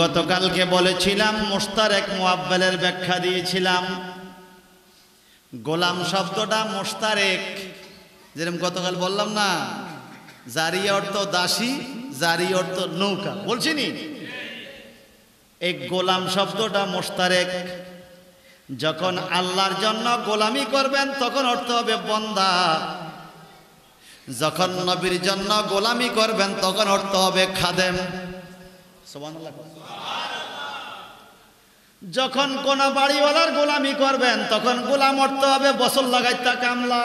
গতকালকে বলেছিলাম মুশতারেক মুআব্বালের ব্যাখ্যা দিয়েছিলাম। গোলাম শব্দটা মুশতারেক, যেরকম গতকাল বললাম না, জারি অর্থ দাসী, জারি অর্থ নৌকা, বলছিনি? এই গোলাম শব্দটা মুশতারেক। যখন আল্লাহর জন্য গোলামি করবেন তখন অর্থ হবে বান্দা, যখন নবীর জন্য গোলামি করবেন তখন অর্থ হবে খাদেম। সুবহানাল্লাহ। যখন কোন বাড়িওয়ালার গোলামি করবেন তখন গোলাম অর্থ হবে বছর লাগাইতা কামলা।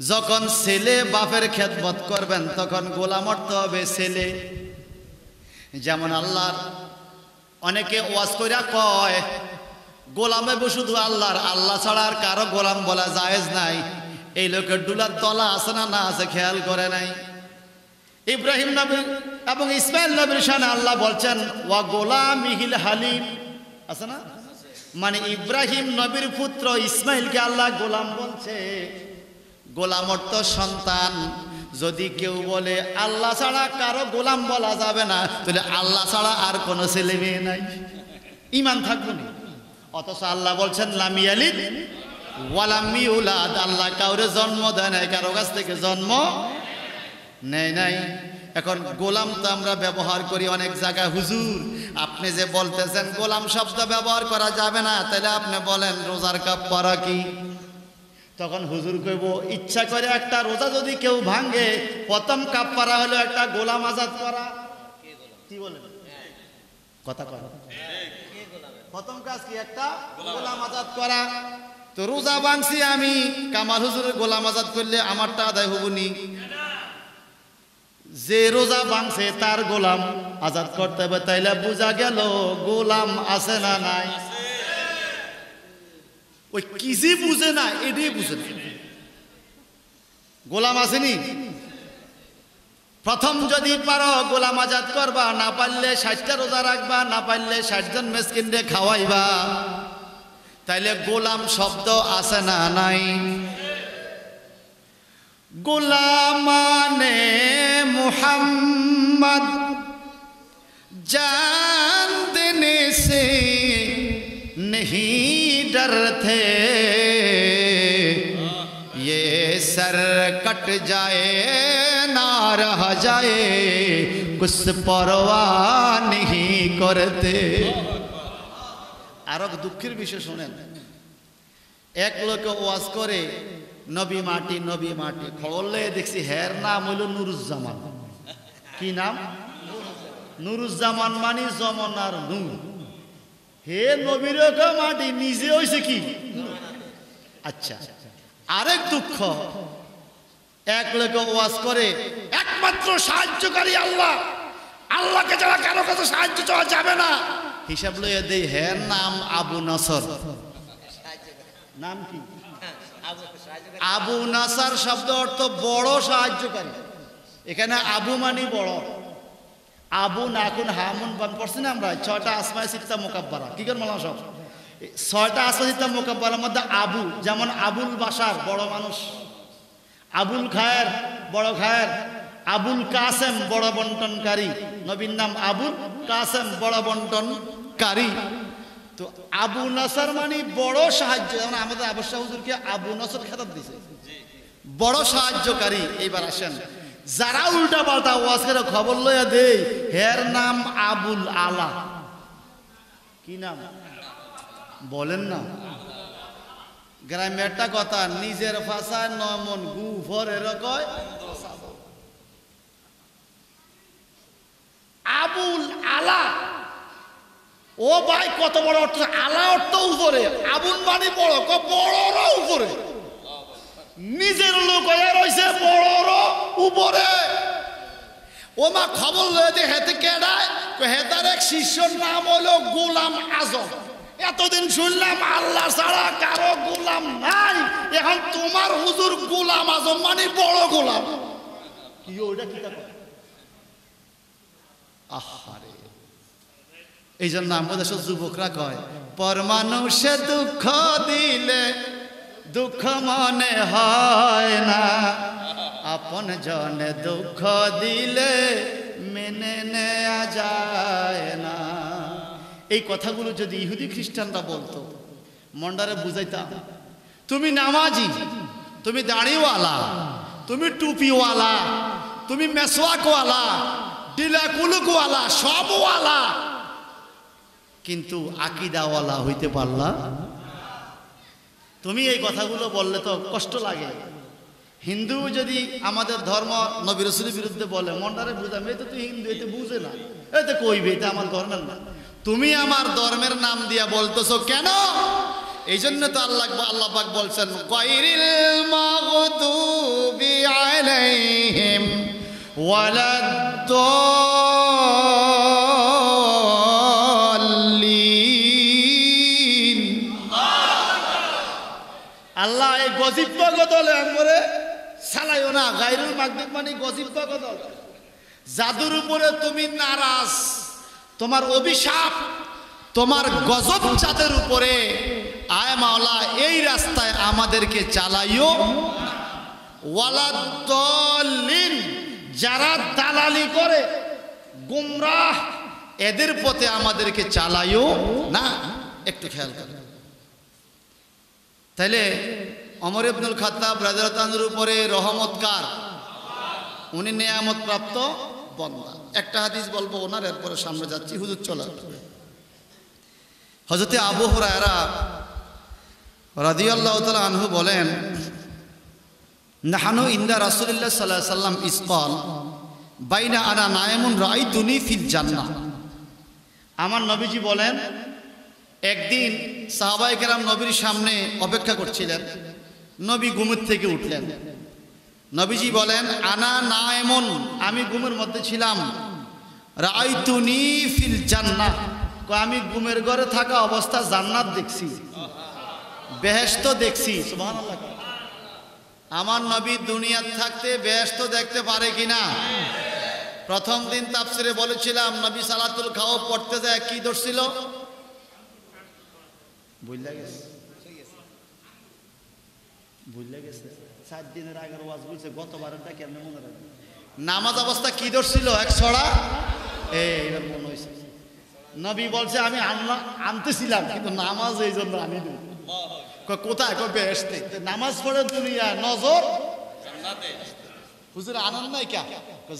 যখন ছেলে বাপের খেদমত করবেন তখন গোলাম অর্থ হবে ছেলে। যেমন আল্লাহর অনেকে ওয়াজ কইরা কয় গোলাম হবে শুধু আল্লাহর, আল্লাহ ছাড়া আর কারো গোলাম বলা জায়েজ নাই। এই লোকের ডুলার তলা আছে না না আছে খেয়াল করে নাই। ইব্রাহিম নবী এবং ইসমাইল নবীর শানে আল্লাহ বলছেন ওয়া গোলামিহিল হালিম, আছে না? মানে ইব্রাহিম নবীর পুত্র ইসমাইলকে আল্লাহ গোলাম বলছে। গোলাম অর্থ সন্তান। যদি কেউ বলে আল্লাহ ছাড়া কারো গোলাম বলা যাবে না, তাহলে আল্লাহ ছাড়া আর কোনো ছেলে মেয়ে নাই, ঈমান থাকবে না। অথচ আল্লাহ বলছেন লাম ইয়ালিদ ওয়া লাম ইউলাদ, আল্লাহ কাউরে জন্ম দেয় নাই, কারো কাছ থেকে জন্ম নেই নাই। এখন গোলাম তো আমরা ব্যবহার করি অনেক জায়গায়। হুজুর আপনি যে বলতেছেন গোলাম শব্দ ব্যবহার করা যাবে না, তাহলে আপনি বলেন রোজার কাফারা কি? তখন হুজুর কইব ইচ্ছা করে একটা রোজা যদি কেউ ভাঙে প্রথম কাফারা হলো একটা গোলাম আজাদ করা। কি বলেন? কথা কয়। প্রথম কাজ কি? একটা গোলাম আজাদ করা। তো রোজা ভাঙছি আমি, কামাল হুজুরের গোলাম আজাদ করলে আমারটা আদায় হবনি। যে রোজা ভাঙছে তার গোলাম আজাদ করতে হবে। তাইলে বোঝা গেল গোলাম আছে না নাই? ওই কিজি বুঝে না, এটাই বুঝে না। গোলাম আসেনি। প্রথম যদি পারো গোলাম আজাদ করবা, না পারলে 60টা রোজা রাখবা, না পারলে 60 জন মিসকিনরে খাওয়াইবা। তাইলে গোলাম শব্দ আছে না নাই? গোলামানে মুহাম্মদ जान देने से नहीं डरते, ये सर कट जाए ना रह जाए कुछ परवाह नहीं करते। আরো দুঃখের বিষয় শুনেন, এক লোকে ওয়াজ করে নবী মাটি নবী মাটি, খবরলে দেখছি হের নাম হইল নুরুজ্জামান। কি নাম? নুরুজ্জামান মানে জমনার নূর। হে নবীর মাটি, নিজে হইছে কি? আচ্ছা, আরেক দুঃখ, এক লোকে ওয়াজ করে একমাত্র সাহায্যকারী আল্লাহ, আল্লাহকে ছাড়া কারো কাছে সাহায্য চাওয়া যাবে না। হিসাব লইয়া দেই হের নাম আবু নসর। নাম কি? আবু নাসার শব্দ অর্থ বড় সাহায্যকারী। এখানে আবু মানি বড়, আবু নাকুন হামুন বান পড়ছি না আমরা। 6টা আসমায়ে সিত্তা মুকাব্বারা, কি করে বললাম সব? 6টা আসমায়ে সিত্তা মুকাব্বারার মধ্যে আবু, যেমন আবুল বাশার বড় মানুষ, আবুল খায়ের বড় খায়ের, আবুল কাসেম বড় বন্টনকারী। নবীর নাম আবুল কাসেম বড় বন্টনকারী। তো আবু নসর মানে বড় সাহায্য। যেমন আমাদের আবশ্যক হুজুরকে আবু নসর খেতাব দিয়েছে, বড় সাহায্যকারী। এইবার আসেন, যারা উল্টা পাল্টা ওয়াজ করে খবর লইয়া দেই হের নাম আবুল আলা। কি নাম বলেন না? গ্রামে একটা কথা, নিজের ভাষায় নমন গু ফরের কয়। আবুল আলা, ও ভাই কত বড় অর্থ! আলা অর্থ উপরে, আবুল মানে বড়, বড়র উপরে। নিজের লোক হয়ে রয়েছে বড়র উপরে। ও মা খবর লয়ে হেতে কেডায়, হেতার এক শিষ্যর নাম হলো গোলাম আজম। এতদিন শুনলাম আল্লাহ ছাড়া কারো গোলাম নাই, এখন তোমার হুজুর গোলাম আজম মানে বড় গোলাম। কি ওইটা কি? আহারে, এই জন্য আমাদের সব যুবকরা কয় পর মানুষে দুঃখ দিলে দুঃখ মনে হয় না, আপন জনে দুঃখ দিলে মেনে নেয়া যায় না। এই কথাগুলো যদি ইহুদি খ্রিস্টানরা বলতো, মন্ডারে বুঝাইতাম, তুমি নামাজি, তুমি দাড়িওয়ালা, তুমি টুপিওয়ালা, তুমি মেসওয়াকওয়ালা, ডিলাকুলুকওয়ালা, সবওয়ালা, কিন্তু আকীদাওয়ালা হইতে পারলা। তুমি এই কথাগুলো বললে তো কষ্ট লাগে। হিন্দু যদি আমাদের ধর্ম নবী রাসূলের বিরুদ্ধে বলে, মন্ডারে বুঝাবে, এই তো তুই হিন্দু, এতে বুঝে না, এতে কইবে এটা আমার ধর্মের না। তুমি আমার ধর্মের নাম দিয়া বলতেছো কেন? এই জন্য তো আল্লাহ পাক বলছেন, গায়রিল মাগদুবি আলাইহিম ওয়ালাদ-দাল্লিন। আল্লাহ এই গজিব বদলে আমরে চালাইও না। গায়রুল মাগদুব মানে গজিব বদল। জাদুর উপরে তুমি নারাজ, তোমার অভিশাপ, তোমার গজব যাদের উপরে, আয় মাওলা এই রাস্তায় আমাদেরকে চালাইও। ওয়ালাদ-দাল্লিন, যারা দালালি করে, গুমরাহ, এদের পথে আমাদেরকে চালাইও না। একটু খেয়াল করেন। তাইলে ওমর ইবনুল খাত্তাব রাদিয়াল্লাহু তাআলার উপরে রহমত কার? উনি নেয়ামত প্রাপ্ত বান্দা। একটা হাদিস বলবো ওনার, এরপরে সামনে যাচ্ছি। হুজুর চলে হযরতে আবু হুরায়রা রাদিয়াল্লাহু তাআলা আনহু বলেন, নাহানু ইনদা রাসূলিল্লাহ সাল্লাল্লাহু আলাইহি ওয়াসাল্লাম ইসকাল বাইনা আনা নায়মুন রাআইতুনি ফিল জান্নাহ। আমার নবীজি বলেন, একদিন সাহাবায়ে কেরাম নবীর সামনে অপেক্ষা করছিলেন। নবী ঘুমের থেকে উঠলেন। নবীজি বলেন, আনা নায়মুন, আমি ঘুমের মধ্যে ছিলাম, রাআইতুনি ফিল জান্নাহ, আমি ঘুমের ঘরে থাকা অবস্থা জান্নাত দেখছি, বেহেশত দেখছি। সুবহানাল্লাহ। আমার নবী দুনিয়াতে থাকতে বেহেশত দেখতে পারে কিনা? প্রথম দিন তাফসিরে বলেছিলাম, নবী সালাতুল খাওফ পড়তে যায়, কি ধরছিল? ভুলে গেছে, ভুলে গেছে। 7 দিনের আগের ওয়াজ বলছে, গতবারেরটা কেমন মনে রাখবে? নামাজ অবস্থা কি ধরছিল? এক ছড়া। এইবার মনে হয়েছে নবী বলছে, আমি আনতেছিলাম কিন্তু নামাজ এই জন্য আনি নি। কোথায়? বেহেশতে। নামাজ পড়ে দুনিয়া, নজর জান্নাতে। হুজুর আনন্দ নাই কে?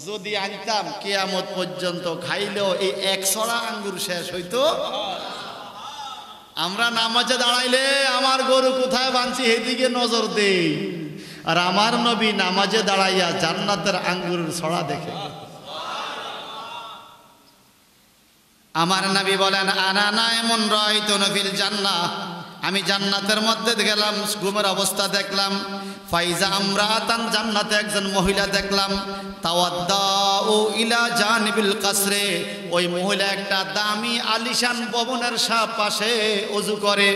যদি আনতাম কিয়ামত পর্যন্ত খাইলেও এই এক ছড়া আঙ্গুর শেষ হইতো। আমরা নামাজে দাঁড়াইলে আমার গরু কোথায় বাঁধছি এদিকে নজর দেই, আর আমার নবী নামাজে দাঁড়াইয়া জান্নাতের আঙ্গুরের ছড়া দেখে। আমার নবী বলেন, আনা নায়মুন রাআইতুনি ফিল জান্নাহ, আমি জান্নাতের মধ্যে গেলাম, ঘুমের অবস্থা দেখলাম। ফাইজা আমরাতান, জান্নাতে একজন মহিলা দেখলাম। তাওয়াদ্দাউ ইলা জানিবিল কাসরে, ওই মহিলা একটা দামি আলিশান ভবনের পাশে ওযু করে।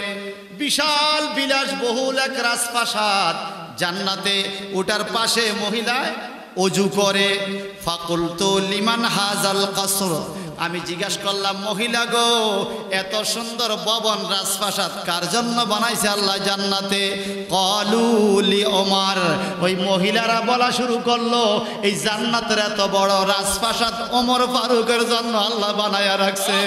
বিশাল বিলাসবহুল এক রাজপ্রাসাদ জান্নাতে, ওটার পাশে মহিলা ওযু করে। ফাকুলতু লিমান হাযাল কাসর, আমি জিজ্ঞাসা করলাম, মহিলা গো, এত সুন্দর ভবন রাজপ্রাসাদ কার জন্য বানাইছে আল্লাহ জান্নাতে? ক্বালু লি ওমর, ওই মহিলারা বলা শুরু করলো, এই জান্নাতের এত বড় রাজপ্রাসাদ ওমর ফারুকের জন্য আল্লাহ বানায়া রাখছে।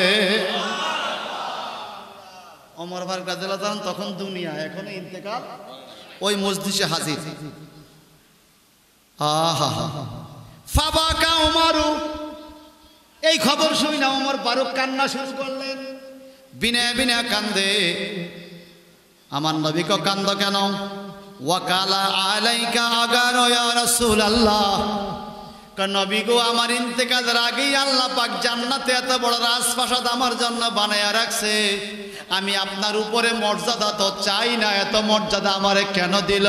ওমর ফারুক রাদিয়াল্লাহু তাআলা তখন দুনিয়া, এখন ইন্তেকাল, ওই মজলিসে হাজির। আহা, ফাবাকা ওমরু, এই খবর শুই না ওমর ফারুক কান্না শুরু করলেন। বিনা বিনা কান্দে। আমার নবী কো কান্দ কেন? ওয়াকালা আলাইকা আগার ইয়া রাসূলুল্লাহ, নবী গো, আমার ইন্তেকালের আগেই আল্লাহ পাক জান্নাতে এত বড় রাজপ্রাসাদ আমার জন্য বানায়া রাখছে। আমি আপনার উপরে মর্যাদা তো চাই না, এত মর্যাদা আমারে কেন দিল?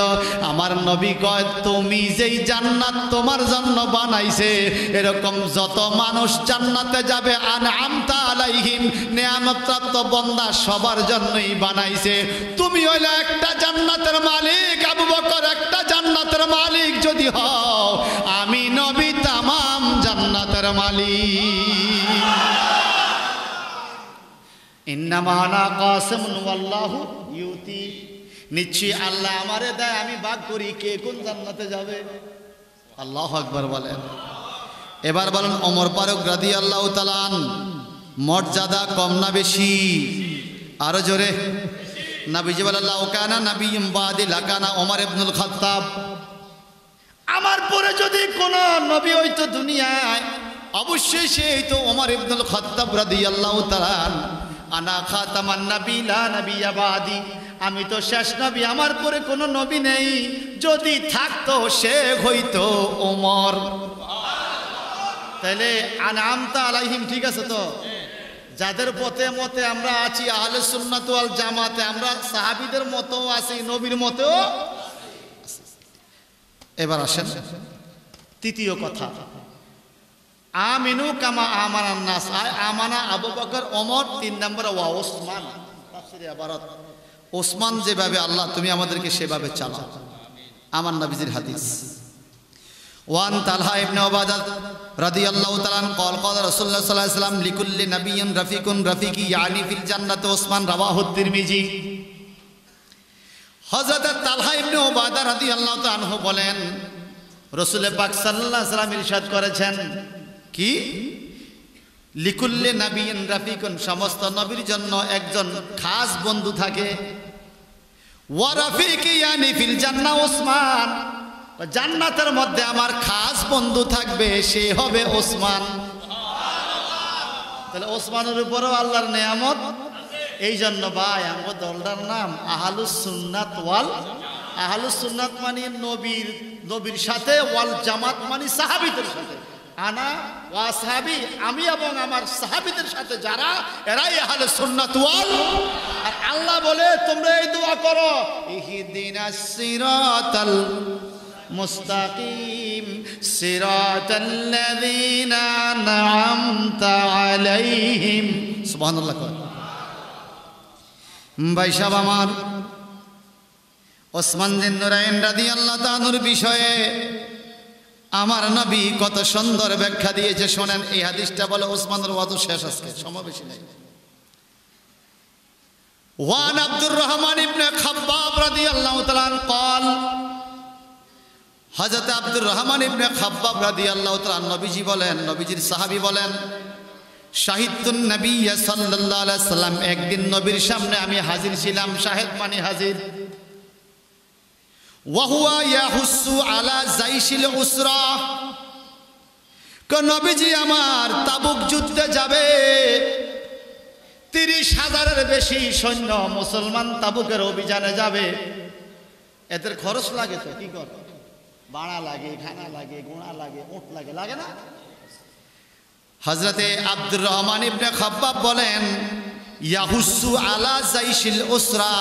আমার নবী কয়, তুমি যেই জান্নাত তোমার জন্য বানাইছে, এরকম যত মানুষ জান্নাতে যাবে আনআমতা আলাইহিম, নেয়ামতপ্রাপ্ত বান্দা সবার জন্যই বানাইছে। তুমি হইলে একটা জান্নাতের মালিক, আবু বকর একটা জান্নাতের মালিক যদি হও, আমি নবী তামাম জান্নাতের মালিক। ইন্নামা আনা কাসিমুন ওয়াল্লাহু ইউতি, নিশ্চয়ই আল্লাহ আমারে দেয়, আমি ভাগ করি কে কোন জান্নাতে যাবে। আল্লাহু আকবার বলেন। এবার বলেন ওমর ফারুক রাদিয়াল্লাহু তাআলা মর্যাদা কম না বেশি? আরো জোরে। নবীজি বলেন লাউ কানা নাবিয়্যুম বাদি লাকানা ওমর ইবনুল খাত্তাব, আমার পরে যদি কোন নবী হইতো দুনিয়ায় অবশ্যই সে হইতো ওমর ইবনুল খাত্তাব রাদিয়াল্লাহু তাআলা। আনা খাতামান নবী লা নবিয়্যা বাদি, আমি তো শেষ নবী, আমার পরে কোনো নবী নেই, যদি থাকতো সে হইতো ওমর। তাহলে আনআমতা আলাইহিম ঠিক আছে তো? যাদের পথে মতে আমরা আছি আহলে সুন্নাত ওয়াল জামাতে, আমরা সাহাবীদের মতো আছি, নবীর মতো। এবার আসেন তৃতীয় কথা, আমিনু কামা আমানান নাস, আমানা আবু বকর ওমর, 3 নম্বরে ওয়া ওসমান। তাফসীরে ইবারত, ওসমান যেভাবে আল্লাহ তুমি আমাদেরকে সেভাবে চালাও, আমার নবীজির হাদিস। ওয়ান তালহা ইবনে উবাদা রাদিয়াল্লাহু তাআলা قال قال رسول الله صلى الله عليه وسلم لكل نبي رفيق رفيقي يعني في الجنة ওসমান, রাওয়াহু তিরমিজি। হযরত তালহা ইবনে উবাদা রাদিয়াল্লাহু তাআলা আনহু বলেন রাসূল পাক সাল্লাল্লাহু আলাইহি ওয়াসাল্লাম ইরশাদ করেছেন কি, লিকুল্লি নাবিয়্যিন রাফিকুন, সমস্ত নবীর জন্য একজন খাস বন্ধু থাকে। ওয়া রাফিকি ইয়ানি ফিল জান্নাহ ওসমান, জান্নাতের মধ্যে আমার খাস বন্ধু থাকবে, সে হবে ওসমান। তাহলে ওসমানের উপরও আল্লাহর নেয়ামত। এই জন্য ভাই আমার দলটার নাম আহলুস সুন্নাত ওয়াল, আহলুস সুন্নাত মানে নবীর সাথে, ওয়াল জামাত মানে সাহাবীদের সাথে। আনা ওয়া সাহাবী, আমি এবং আমার সাহাবীদের সাথে যারা, এরাই আহলে সুন্নাত ওয়াল। আর আল্লাহ বলে তোমরা এই দোয়া করো, ইহদিনাস সিরাতাল মুস্তাকিম সিরাতাল্লাযীনা আন'আমতা আলাইহিম। সুবহানাল্লাহ। ভাই সাহেব আমার, ওসমান বিন নুরাইন রাদিয়াল্লাহু তাআলার বিষয়ে আমার নবী কত সুন্দর ব্যাখ্যা দিয়েছে শোনেন। এই হাদিসটা বলে ওসমানের ওয়াজ শেষ, আজকে সময় বেশি নাই। ওয়ান আব্দুর রহমান ইবনে খাব্বাব রাদিয়াল্লাহু তাআলা قال, হযরত আব্দুর রহমান ইবনে খাব্বাব রাদিয়াল্লাহু তাআলা নবীজি বলেন, নবীজির সাহাবী বলেন, শাহিদুন নবী সাল্লাল্লাহু আলাইহি সাল্লাম, একদিন নবীর সামনে আমি হাজির ছিলাম। শাহিদ মানে হাজির। ওয়াহুয়া ইয়াহুসু আলা জাইশিল উসরা, নবীজি আমার তাবুক যুদ্ধে যাবে, 30,000-এর বেশি সৈন্য মুসলমান তাবুকের অভিযানে যাবে। এদের খরচ লাগে তো, কি কর, ভাড়া লাগে, খানা লাগে, গোড়া লাগে, উট লাগে, লাগে না? হযরতে আব্দুর রহমান ইবনে খাব্বাব বলেন, ইয়াহুসু আলা জাইশিল উসরা,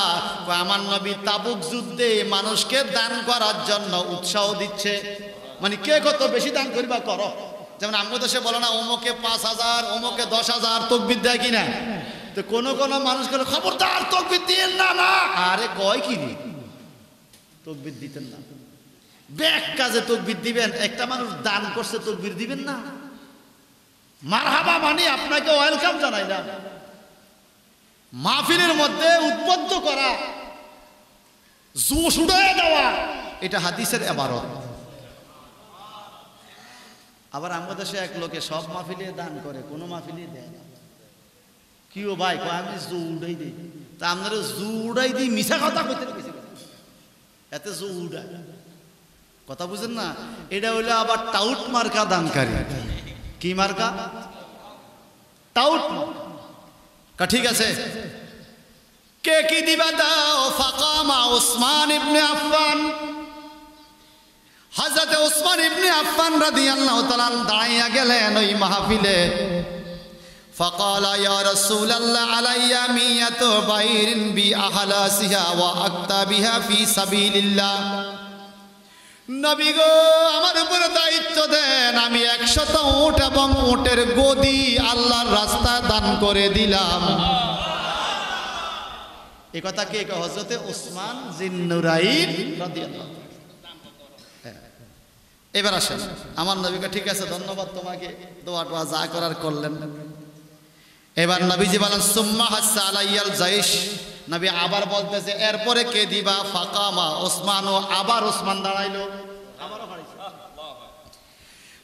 আমার নবী তাবুক যুদ্ধে মানুষকে দান করার জন্য উৎসাহ দিচ্ছে। মানে কে কত বেশি দান করিবা করো। যেমন আমাদের দেশে বলে না অমুকে 5,000, অমুকে 10,000 তকবীর দেয় কিনা, তো কোন কোন মানুষ করে খবরদার তকবীর দিয়েন না। না আরে কয় কি রে, তকবীর দিতেন না, ব্যাক কাজে তকবীর দিবেন। একটা মানুষ দান করছে তকবীর দিবেন না? মারহাবা মানে আপনাকে ওয়েলকাম জানাই না, মাহফিলের মধ্যে উদ্বুদ্ধ করা, জোশ উড়াইয়া দেওয়া, এটা হাদিসের ইবারত। আবার আমাদের দেশে এক লোকে সব মাহফিলে দান করে, কোনো মাহফিলে দেয় না। কি ও ভাই, আমি জো উড়াই দিই, তা আপনারা জো উড়াই দিই মিছা কথা কইতে গেছি, এতে জো উড়ায় কথা বুঝেন না? এটা হইলো আবার টাউট মার্কা দানকারী। কি মার্কা? টাউট। ঠিক আছে, কে কি দিবা দাও। ফাকামা ওসমান ইবনে আফফান, হযরত ওসমান ইবনে আফফান রাদিয়াল্লাহু তাআলা দাঁড়াইয়া গেলেন ওই মাহফিলে। ফাকালা ইয়া রাসূলুল্লাহ আলাইয়া মিয়াতু বাইরিন বি আহলাসিহা ওয়া আকতাবিহা ফি সাবিলিল্লাহ, নবী গো আমার উপরে দায়িত্ব দেন, আমি 100 উট এবং উটের গদি আল্লাহর রাস্তায় দান করে দিলাম। এই কথা কে? হযরতে ওসমান জিন নুরাইন রাদিয়াল্লাহু। এবার আসেন আমার নবীকে, ঠিক আছে ধন্যবাদ তোমাকে, দোয়া টোয়া যা করার করলেন। এবার নবীজি বলেন সুম্মা হাসা আলাইয়াল জাইশ, নবী আবার বলতেছে এরপরে কে দিবা। ফাকামা ওসমান, ও আবার ওসমান দাঁড়াইলো।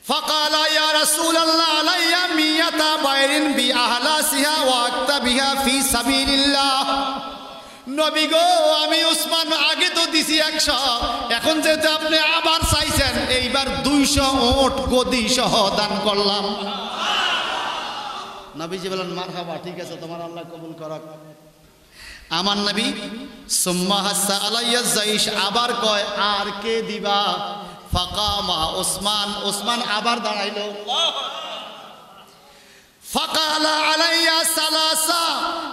ফাকালা ইয়া রাসূলুল্লাহ আলাইয়া মিয়াতা বাইরিন বিআহলাসিহা ওয়া আকতাবিহা ফি সাবিলিল্লাহ। নবী গো, আমি উসমান আগে তো দিছি 100, এখন যেহেতু আপনি আবার চাইছেন, এইবার 200 ওট গদি সহ দান করলাম। নবীজি বলেন মারহাবা, ঠিক আছে, তোমার আল্লাহ কবুল করক। আমার নবী সুম্মা হাসা আলাইয়া জাইশ, আবার কয় আর কে দিবা? ফাকামা উসমান, উসমান আবার দাঁড়াইলো। ফাকালা আলাইয়া সালাসা,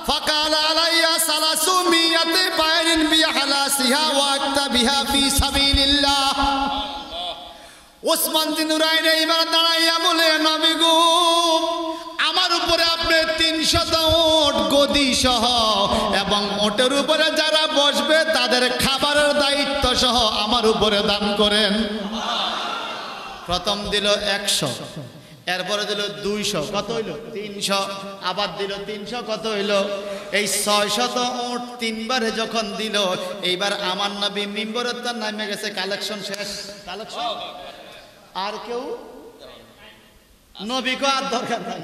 ফাকালা আলাইয়া সালাসু মিয়াতে বাইরিন বিআহলাসিহা ওয়া আকতাবিহা ফি সাবিলিল্লাহ। ওসমান বিন নুরাইন এইবার দাঁড়াইয়া বলে, নবী গো, আমার উপরে আপনি 300 ওট গদি সহ এবং ওটের উপরে যারা বসবে তাদের খাবারের দায়িত্ব সহ আমার উপরে দান করেন। প্রথম দিল 100, এরপরে দিল 200, কত হইল? 300, আবার দিল 300, কত হইল? এই 600 ওট 3 বারে যখন দিল, এইবার আমার নবী মিম্বরের তার নামে গেছে, কালেকশন শেষ। কালেকশন আর কেউ নবীকে আর দরকার নাই।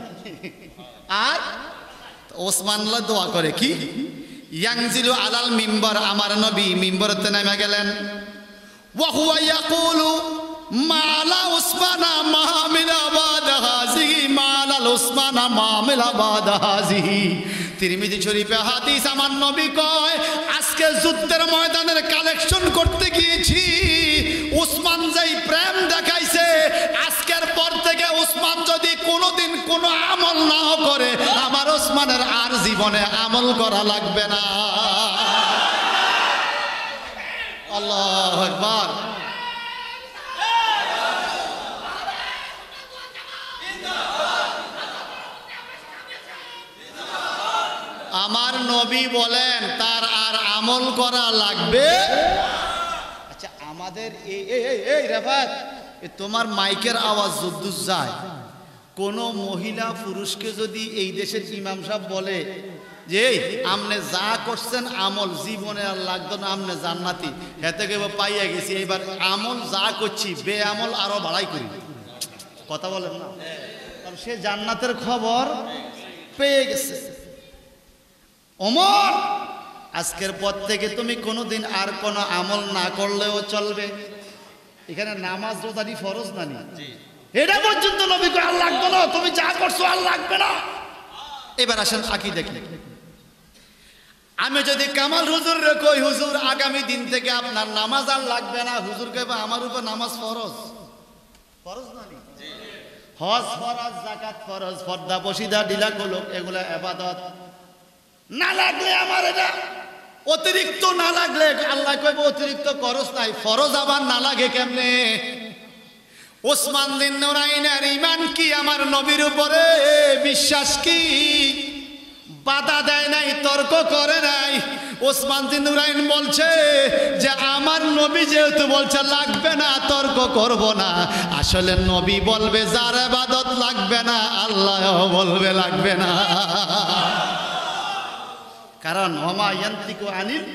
আর ওসমানলা দোয়া করে কি, ইয়ানজিলু আলাল মিম্বর, আমার নবী মিম্বরেতে নেমে গেলেন। ওয়া হুয়া ইয়াকুলু মালা উসমানা মাহমিলা বাদা হাযিহি, মালা উসমানা মাহমিলা বাদা হাযিহি। তিরমিজি শরীফে হাদিস, আমার নবী কয়, আজকে যুদ্ধের ময়দানের কালেকশন করতে গিয়েছি, উসমান যেই প্রেম দেখাইছে, আজকের পর থেকে উসমান যদি কোনোদিন কোনো আমল না করে, আমার উসমানের আর জীবনে আমল করা লাগবে না। আল্লাহু আকবার। আমার নবী বলেন তার আর আমল করা লাগবে। আচ্ছা, আমাদের এই রেফাত, তোমার মাইকের আওয়াজ যদ্দূর যায়, কোন মহিলা পুরুষকে যদি এই দেশের ইমাম সাহেব বলে যে আমনে যা করছেন আমল জীবনে আর লাগতো না, আমনে জান্নাতি, হেতে কেউ পাইয়া গেছি, এইবার আমল যা করছি বে আমল আরো বাড়াই করি, কথা বলেন না, কারণ সে জান্নাতের খবর পেয়ে গেছে। ওমর, আজকের পর থেকে তুমি কোনোদিন আর কোনো আমল না করলেও চলবে। এখানে নামাজ রোজারি ফরজ না নি, এটা পর্যন্ত নবী কয় আর লাগবে না, তুমি যা করছো আর লাগবে না। এবার আসেন আকীদা কি। আমি যদি কামাল হুজুর রে কই, হুজুর আগামী দিন থেকে আপনার নামাজ আর লাগবে না, হুজুর কইবা আমার উপর নামাজ ফরজ। ফরজ না নি? হজ ফরজ, যাকাত ফরজ, পর্দা বসিদা ডিলা কলক এগুলা ইবাদত। না লাগলে আমার এটা অতিরিক্ত, না লাগলে আল্লাহ কইব অতিরিক্ত খরচ নাই, ফরজ আবার না লাগে কেমনে? ওসমান বিন নুরাইনের ঈমান কি, আমার নবীর উপরে বিশ্বাস কি, বাধা দেয় নাই, তর্ক করে নাই। ওসমান বিন নুরাইন বলছে যে আমার নবী যেহেতু বলছে লাগবে না, তর্ক করব না। আসলে নবী বলবে যার ইবাদত লাগবে না, আল্লাহ বলবে লাগবে না। কারণ ওমা ইয়ান্তিকু আনিল,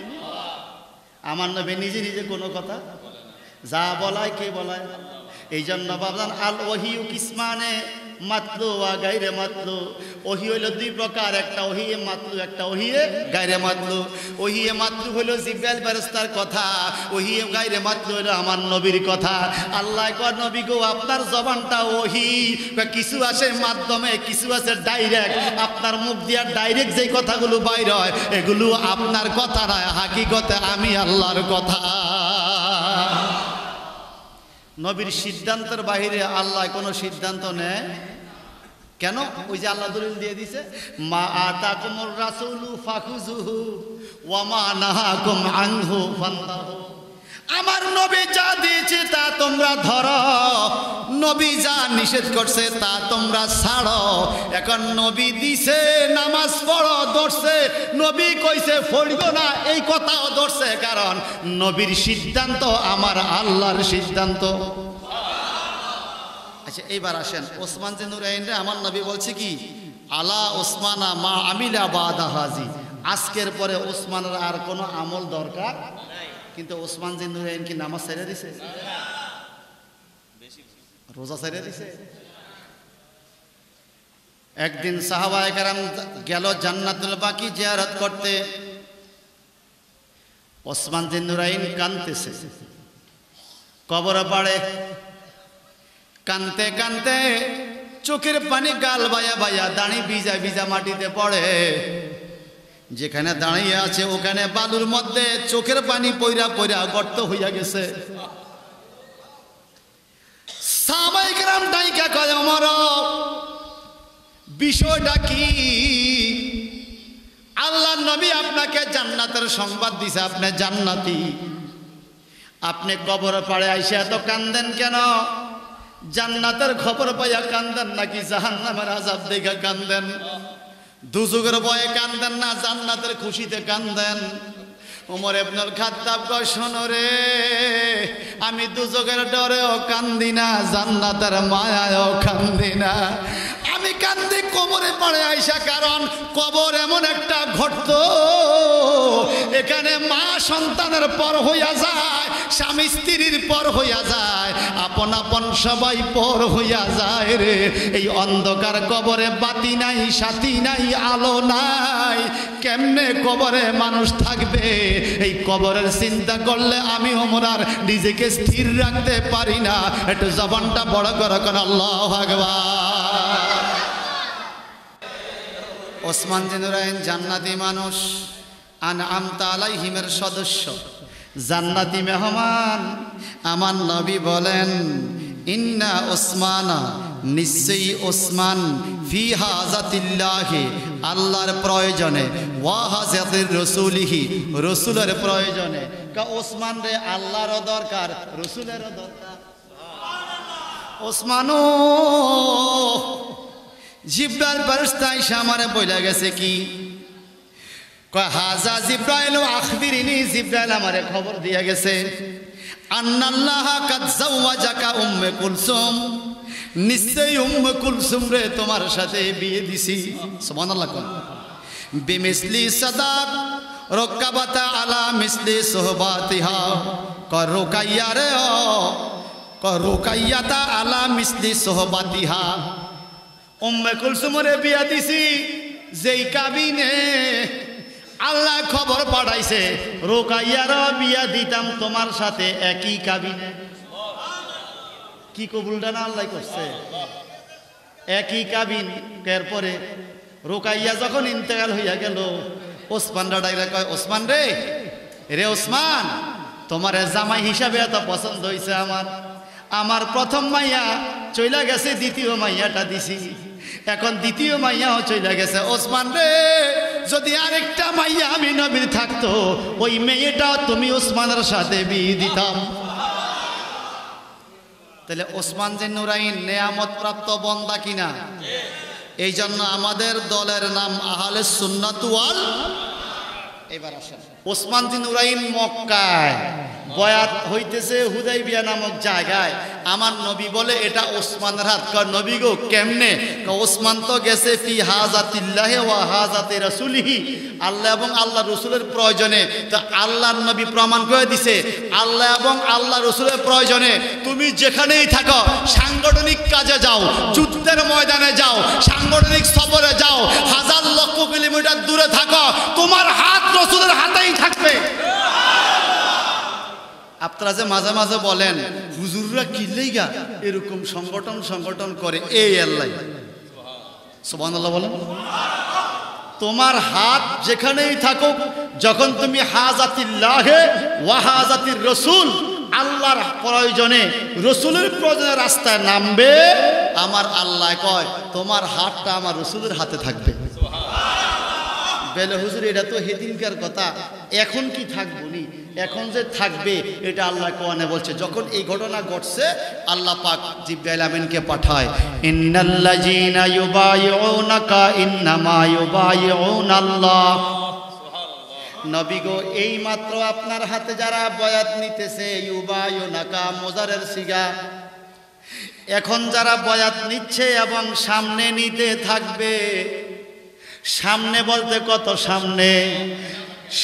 আমার নবী নিজে নিজে কোনো কথা যা বলায় কে বলায়। এই জন্য বাবজান আল ওহিউ কিসমানে মাতলু ওয়া গায়রে মাতলু। ওহি হইল 2 প্রকার, একটা ওহিয়ে মাতলু, একটা ওহিয়ে গায়রে মাতলু। ওহিয়ে মাতলু হইল জিব্রাইল ফেরেশতার কথা, ওহিয়ে গায়রে মাতলু হইল আমার নবীর কথা। আল্লাহ কয় নবী গো, আপনার জবানটা ওহি, কিছু আসে মাধ্যমে, কিছু আছে ডাইরেক্ট। আপনার মুখ দিয়া ডাইরেক্ট যেই কথাগুলো বাইর হয় এগুলো আপনার কথা না, হাকিকতে আমি আল্লাহর কথা। নবীর সিদ্ধান্তের বাহিরে আল্লাহ কোনো সিদ্ধান্ত নেয় কেন? ওই যে আল্লাহ দলিল দিয়ে দিছে, মা আতাকুমুর রাসূলু ফাখুযুহু ওয়া মা নাহাকুম আনহু ফান্তাহু। আমার নবী যা দিয়েছে তা তোমরা ধরো, নবী যা নিষেধ করছে তা তোমরা ছাড়ো। এখন নবী দিছে নামাজ পড়ো, ধরছে, নবী কইছে পড়িও না, এই কথাও ধরছে, কারণ নবীর সিদ্ধান্ত আমার আল্লাহর সিদ্ধান্ত। আচ্ছা, এইবার আসেন ওসমান বিন নুরাইন রে আমার নবী বলছে কি, আলা ওসমানা মা আমিলা বাদা হাজি, আজকের পরে ওসমানের আর কোনো আমল দরকার নাই। কিন্তু ওসমান বিন নুরাইন কি নামাজ ছেড়ে দিছে? রোজা ছেড়ে দিছে। একদিন সাহাবায়ে কেরাম গেল জান্নাতুল বাকি জিয়ারত করতে। ওসমান জিন নুরাইন কাঁদতেছে কবর পাড়ে, কানতে কানতে চোখের পানি গাল বায়া বায়া দাঁড়ি ভিজা ভিজা মাটিতে পড়ে। যেখানে দাঁড়িয়ে আছে ওখানে বালুর মধ্যে চোখের পানি পইরা পইরা গর্ত হইয়া গেছে। সাহাবায়ে কেরাম ডাইকা কয় ওমর বিষয়টা কি? আল্লাহর নবী আপনাকে জান্নাতের সংবাদ দিছে, আপনি জান্নাতি, আপনি কবর পাড়ে আইসা এত কান্দেন কেন? জান্নাতের খবর পাইয়া কান্দেন নাকি জাহান্নামের আযাব দেখে কান্দেন? দুজকের ভয়ে কান্দেন না জান্নাতের খুশিতে কান্দেন? ওমর ইবনুল খাত্তাব কয় শোনো রে, আমি দুজকের ডরেও কান্দি না, জান্নাতের মায়ায়ও কান্দি না। আমি কান্দি কবরে পড়ে আইসা, কারণ কবর এমন একটা গর্ত, এখানে মা সন্তানের পর হইয়া যায়, স্বামী স্ত্রীর পর হইয়া যায়, আপন আপন সবাই পর হইয়া যায় রে। এই অন্ধকার কবরে বাতি নাই, সাথী নাই, আলো নাই, কেমনে কবরে মানুষ থাকবে? এই কবরের চিন্তা করলে আমি ওমর আর নিজেকে স্থির রাখতে পারি না। একটু জবানটা বড় করে কোন আল্লাহু আকবার। ওসমান জিন নুরাইন জান্নাতি মানুষ, আনআমতা আলাইহিমের সদস্য, জান্নাতি মেহমান। আমার নবী বলেন ইন্না ওসমানা, নিশ্চয়ই ওসমান, ফি হাজাতিল্লাহি, আল্লাহর প্রয়োজনে, ওয়া হাজাতির রাসূলিহি, রাসূলের প্রয়োজনে। কা ওসমান রে আল্লাহরও দরকার, রাসূলেরও দরকার। ওসমানও জিব্রাইল ফেরেশতা এসে আমারে বইলা গেছে কি? কয় হাজা জিব্রাইল আখবিরিনি, জিব্রাইল আমারে খবর দিয়া গেছে আন্নাল্লাহ কাদ যাওয়াজাকা উম্মে কুলসুম, নিশ্চয়ই উম্মে কুলসুম রে তোমার সাথে বিয়ে দিছি। সুবহানাল্লাহ। কোন বিমিসলি সাদাক রকাবাতা আলা মিসলি সুহবাতিহা, কয় রুকাইয়া রে কয় রুকাইয়াতা আলা মিসলি সুহবাতিহা, উম্মে কুলসুমরে বিয়া দিছি যেই কাবিনে আল্লাহ খবর পাঠাইছে রুকাইয়ার বিয়া দিতাম তোমার সাথে একই কাবিনে। কি কবুলটা না আল্লাহ করছে, একই কাবিন। এরপরে রুকাইয়া যখন ইন্তেকাল হইয়া গেল, ওসমান ডাইরা কয় ওসমান রে, রে ওসমান, তোমার জামাই হিসাবে এত পছন্দ হয়েছে আমার, আমার প্রথম মাইয়া চইলা গেছে, দ্বিতীয় মাইয়াটা দিছি, এখন দ্বিতীয় মাইয়াও চইলা গেছে। ওসমান রে, যদি আরেকটা মাইয়া আমি নবীর থাকতো, ওই মেয়েটা তুমি ওসমানের সাথে বিয়ে দিতাম। তাহলে ওসমান জিন নুরাইন নেয়ামত প্রাপ্ত বন্দা কিনা? এই জন্য আমাদের দলের নাম আহলে সুন্নাত ওয়াল। এবার আসেন, ওসমান জিন নুরাইন মক্কায় বয়াত হইতেছে হুদাইবিয়া নামক জায়গায়। আমার নবী বলে এটা ওসমানের হাত। কয় নবী গো কেমনে? ওসমান তো গেছে ফি হাজাতিল্লাহি ওয়া হাজাতি রাসূলিহি, আল্লাহ এবং আল্লাহ রসুলের প্রয়োজনে। তো আল্লাহর নবী প্রমাণ করে দিছে আল্লাহ এবং আল্লাহ রসুলের প্রয়োজনে তুমি যেখানেই থাকো, সাংগঠনিক কাজে যাও, যুদ্ধের ময়দানে যাও, সাংগঠনিক সফরে যাও, হাজার লক্ষ কিলোমিটার দূরে থাকো, তোমার হাত রসুলের হাতেই থাকবে। আপনারা যে মাঝে মাঝে বলেন হুজুররা কিল্লেইগা এরকম সংগঠন করে, এই আল্লাহ, সুবহানাল্লাহ বলেন। তোমার হাত যেখানেই থাকুক, যখন তুমি হাজাতিল্লাহে ওয়া হাজাতির রাসূল, আল্লাহর প্রয়োজনে, রসুলের প্রয়োজনে রাস্তায় নামবে, আমার আল্লাহ কয় তোমার হাতটা আমার রসুলের হাতে থাকবে। বেলে হুজুর এটা তো হেদিনকার কথা, এখন কি থাকবো নি? এখন যে থাকবে এটা আল্লাহ কোরআনে বলছে। যখন এই ঘটনা ঘটছে আল্লাহ পাক জিবরাইল আমিনকে পাঠায়, ইন্নাল্লাযীনা ইউবাইউনাকা ইন্নামা ইউবাইউনাল্লাহ। নবী গো, এই মাত্র আপনার হাতে যারা বয়াত নিতেছে, ইউবাইউনাকা মুজারের সিগা, এখন যারা বয়াত নিচ্ছে এবং সামনে নিতে থাকবে, সামনে বলতে কত সামনে,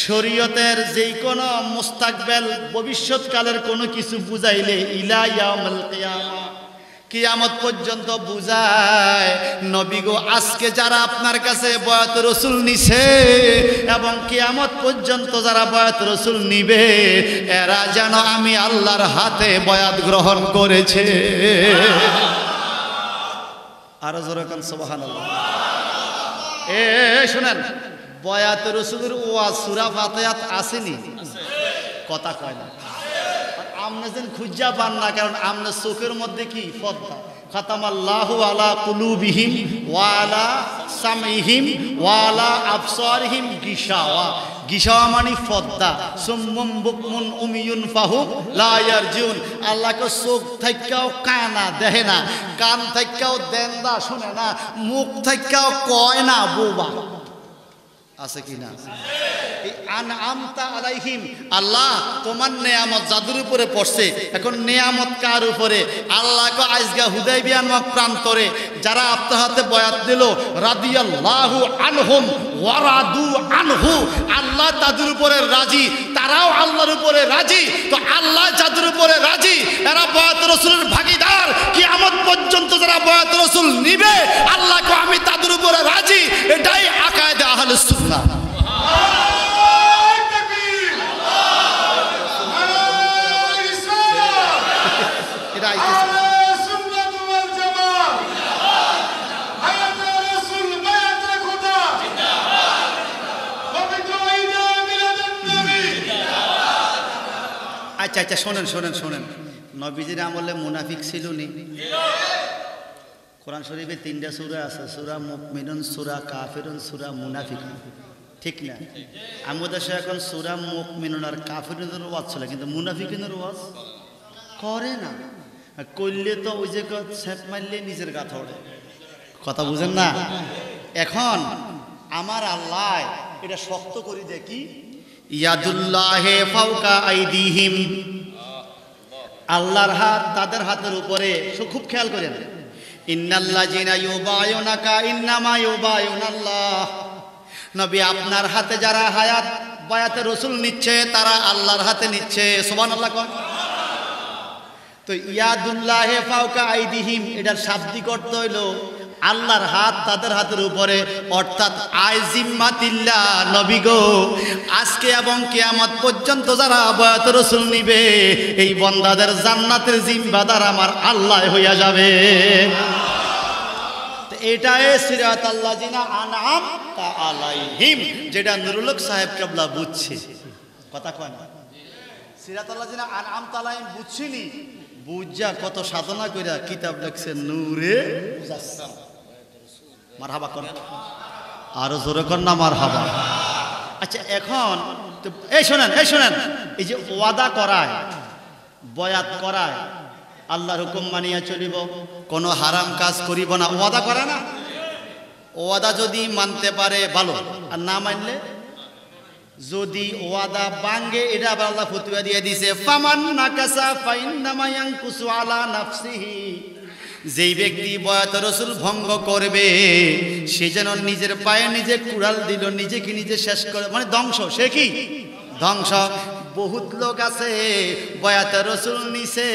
শরীয়তের যেই কোনো মুস্তাকবেল ভবিষ্যৎকালের কোনো কিছু বুঝাইলে ইলা ইয়াউমুল কিয়ামা, কিয়ামত পর্যন্ত বুঝায় নবী গো আজকে যারা আপনার কাছে বয়াত রসুল নিছে এবং কিয়ামত পর্যন্ত যারা বয়াত রসুল নিবে এরা যেন আমি আল্লাহর হাতে বয়াত গ্রহণ করেছে। আরো জোরে কান সুবহানাল্লাহ। শুনেন, বয়াত রসুলের ওয়াজ সূরা ফাতিহাত আসেনি? কথা কয় না। আমনে যেন খুঁজা পান না, কারণ আমনে চোখের মধ্যে কি পর্দা। খাতামাল্লাহু আলা কুলুবিহিম ওয়া আলা সামিহিম ওয়া আলা আবসারিহিম গিশাওয়া। গিশাওয়া মানে পর্দা। সুম্মুম বুকমুন উমিয়ুন ফাহুম লা ইয়ারজুন। আল্লাহকে চোখ থাইকাও কানা দেখে না, কান থাইকাও দেন্দা শুনে না, মুখ থাইকাও কয় না বোবা। আছে কি না? আনআমতা আলাইহিম, আল্লাহ তোমার নেয়ামত যাদের উপরে পড়ছে। এখন নেয়ামত কার উপরে? আল্লাহকে আজগা হুদাইবিয়ার প্রান্তরে যারা আপনার হাতে বয়াত দিল, রাদিয়াল্লাহু আনহুম ওয়া রাদু আনহু, আল্লাহ তাদের উপরে রাজি, তারাও আল্লাহর উপরে রাজি। তো আল্লাহ যাদের উপরে রাজি এরা বয়াত রাসূলের ভাগীদার। কিয়ামত পর্যন্ত যারা বয়াত রাসূল নিবে আল্লাহকে আমি তাদের উপরে রাজি। এটাই আকায়েদে আহলে সুন্নাহ। আচ্ছা আচ্ছা, শোনেন শোনেন শোনেন, নবীজির আমলে মুনাফিক ছিল নি? কোরআন শরীফে 3টা সূরা আছে, সূরা মুমিনুন, সূরা কাফিরুন, সূরা মুনাফিকুন, ঠিক না? আমাদের দেশে এখন সূরা মুমিনুন আর কাফিরুনের ওয়াজ চলে, কিন্তু মুনাফিকুনের ওয়াজ করে না। করলে তো ওই যে ছ্যাপ মারলে নিজের গা ধরে। কথা বুঝেন না? এখন আমার আল্লাহ এটা শক্ত করে দেয় কি, ইয়াদুল্লাহে ফাওকা আইদিহিম, আল্লাহর হাত তাদের হাতের উপরে। খুব খেয়াল করেন, ইন্নাল্লাযিনা ইউবায়ুনাকা ইন্নামা ইউবায়ুনাল্লাহ। নবী আপনার হাতে যারা হায়াত বায়াতে রসুল নিচ্ছে তারা আল্লাহর হাতে নিচ্ছে। সুবহানাল্লাহ কোন। তো ইয়াদুল্লাহে ফাওকা আইদিহিম এটার শাব্দিক অর্থ হইল আল্লাহর হাত তাদের হাতের উপরে, অর্থাৎ আইজিম্মাতিল্লাহ। নবী গো আজকে এবং কিয়ামত পর্যন্ত যারা বয়াত রসুল নিবে এই বান্দাদের জান্নাতের জিম্মাদার আমার আল্লাহ হইয়া যাবে। এটাই সিরাতাল লাযিনা আনআমতা আলাইহিম, যেটা নুরুল হক সাহেব কেবলা বুঝছে। কথা কয় না? সিরাতাল লাযিনা আনআমতা আলাইহিম বুঝছিনি, বুঝা কত সাধনা কইরা কিতাব লিখছে নূরে মুজাসসাম। মারহাবা কর, আরো জোরে কর না মারহাবা। আচ্ছা এখন এই শোনেন, এই যে ওয়াদা করায়, বয়াত করায়, আল্লাহর হুকুম মানিয়া চলিব, কোনো হারাম কাজ করিব না, ওয়াদা করে না? ওয়াদা যদি মানতে পারে ভালো, আর না মানলে যদি ওয়াদা ভাঙে, এটা আবার আল্লাহ ফতোয়া দিয়ে দিয়েছে, ফামান নাকাসা ফাইন্নামা ইয়ানকুসু আলা নাফসিহি। যেই ব্যক্তি বয়াত রসুল ভঙ্গ করবে সে যেন নিজের পায়ে নিজে কুড়াল দিল, নিজেকে নিজে শেষ করে, মানে ধ্বংস। সে কি ধ্বংস? বহুত লোক আছে বয়াতে রসুল নিছে,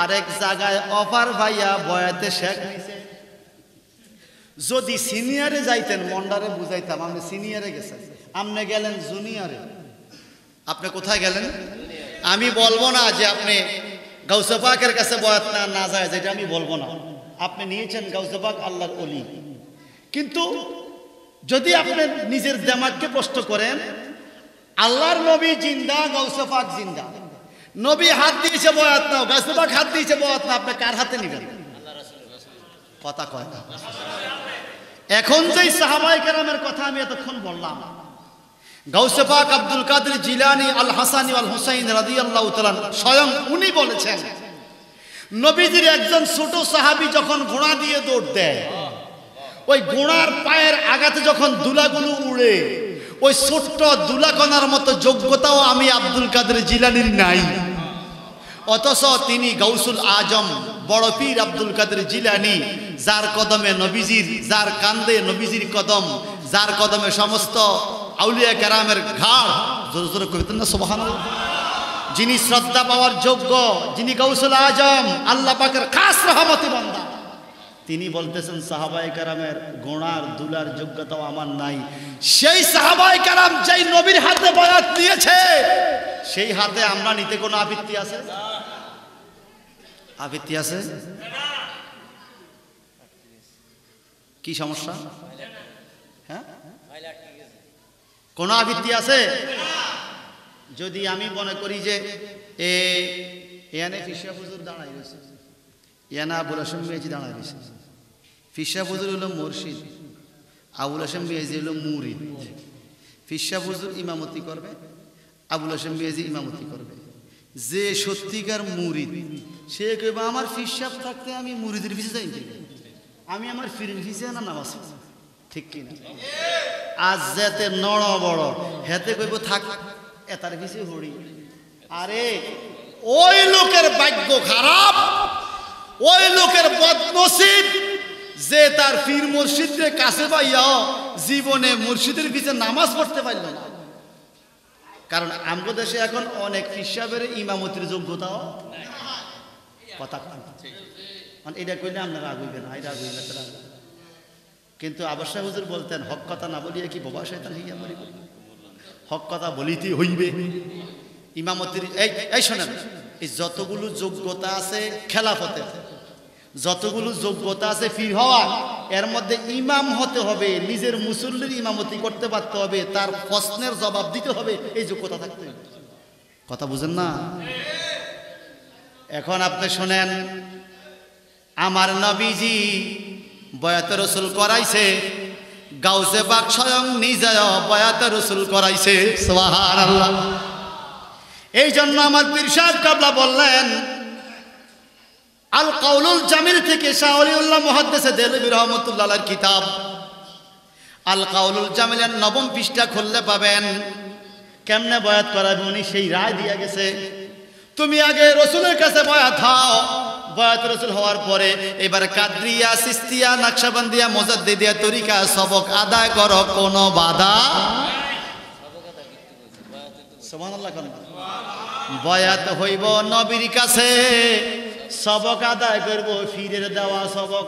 আরেক জায়গায় অফার ভাইয়া বয়াতে শেখ নিছে। যদি সিনিয়রে যাইতেন মন্ডারে বুঝাইতাম, আপনি সিনিয়রে গেছেন, আপনি গেলেন জুনিয়রে। আপনি কোথায় গেলেন? আমি বলবো না যে আপনি গাউসে পাকের কাছে বয়াত না যায়, যেটা আমি বলবো না। আপনি নিয়েছেন গাউসে পাক আল্লাহর ওলি, কিন্তু যদি আপনি নিজের দিমাগকে প্রশ্ন করেন, আল্লাহর নবী জিন্দা, গাউসে পাক জিন্দা, নবী হাত দিয়েছে বয়াত নাও, গাউসে পাক হাত দিয়েছে বয়াত না, আপনি কার হাতে নেবেন? কথা কয় না। এখন যেই সাহাবায়ে কেরামের কথা আমি এতক্ষণ বললাম, গাউসে পাক আব্দুল কাদের জিলানী আল হাসানী আল হুসাইন রাদিয়াল্লাহু তাআলা স্বয়ং উনি বলেছেন, নবীজির একজন ছোট সাহাবী যখন ঘোড়া দিয়ে দৌড় দেয়, ওই ঘোড়ার পায়ের আঘাতে যখন দুলাগুলো উড়ে, ওই ছোট্ট দুলাকণার মতো যোগ্যতাও আমি আব্দুল কাদের জিলানীর নাই। অথচ তিনি গাউসুল আজম বড় পীর আব্দুল কাদের জিলানী, যার কদমে নবীজির, যার কান্দে নবীজির কদম, যার কদমে সমস্ত আউলিয়া কেরামের ঘাড়, জোরে জোরে কইতেন না সুবহানাল্লাহ, যিনি শ্রদ্ধা পাওয়ার যোগ্য, যিনি গাউসুল আজম, আল্লাহ পাকের খাস রহমতি বান্দা, তিনি বলতেছেন সাহাবায়ে কেরামের গোনার দুলার যোগ্যতাও আমার নাই। সেই সাহাবায়ে কেরাম যেই নবীর হাতে বায়াত নিয়েছে, সেই হাতে আমরা নিতে কোনো আপত্তি আছে? আপত্তি আছে? কি সমস্যা? হ্যাঁ, কোনো আপত্তি আছে? যদি আমি মনে করি যে এখানে ফিসা হুজুর দাঁড়াই রয়েছে, ইয়ানা আবুল হাসেম মিয়াজি দাঁড়াই রয়েছে, ফিসা হুজুর হলো মুর্শিদ, আবুল হাসেম মিয়াজি হলো মুরিদ। ফিসা হুজুর ইমামতি করবে, আবুল হাসেম মিয়াজি ইমামতি করবে। যে সত্যিকার মুরিদ সে কইবা আমার ফিসাব থাকতে আমি মুরিদের পিছে যাই, আমি আমার ফিরের পিছে না নামাজ, ঠিক কিনা? আজ যেতে নড় বড় হেতে কইব থাক এতার পিছে হড়ি। আরে ওই লোকের ভাগ্য খারাপ, ওই লোকের বদনসিব যে তার পীর মুর্শিদের কাছে পাইয়া জীবনে মুর্শিদের পিছে নামাজ পড়তে পারল না। কারণ আমগো দেশে এখন অনেক ফিসাবের ইমামতির যোগ্যতাও কথা, এটা কইলে আপনারা আগুইবেন না, এটা আগুইবে না। কিন্তু আবশ্যক হুজুর বলতেন হক কথা না বলিয়া কি বাবা শয়তান হইয়া মরিব, হক কথা বলিতে হইবে। ইমামতির এই শোনেন, এই যতগুলো যোগ্যতা আছে খেলাফতে, যতগুলো যোগ্যতা আছে পীর হওয়ার, এর মধ্যে ইমাম হতে হবে, নিজের মুসল্লির ইমামতি করতে পারতে হবে, তার প্রশ্নের জবাব দিতে হবে, এই যোগ্যতা থাকতে হবে। কথা বুঝেন না? এখন আপনি শোনেন, আমার নবীজি বয়াত রসুল করাইছে, গাউসে পাক স্বয়ং নিজে বয়াত রসুল করাইছে, সুবহানাল্লাহ। এই জন্য আমার পীর সাহেব কাবলা বললেন, আল কাউলুল জামিল থেকে শাহ ওলিউল্লাহ মুহাদ্দিস দেলবি রহমাতুল্লাহ আলাইহির কিতাব আল কাউলুল জামিলের 9 পৃষ্ঠা খুললে পাবেন কেমনে বয়াত করাবে উনি সেই রায় দিয়ে গেছে। তুমি আগে রসুলের কাছে বয়াত হও, বয়াত রসুল হওয়ার পরে এবার কাদরিয়া, সিস্তিয়া, নকশবন্দিয়া, মুজাদ্দিদিয়া তরিকা সবক আদায় করো, কোনো বাধা। সুবহানাল্লাহ। বয়াত হইব নবীর কাছে, সবক আদায় করব ফিরের দেওয়া সবক।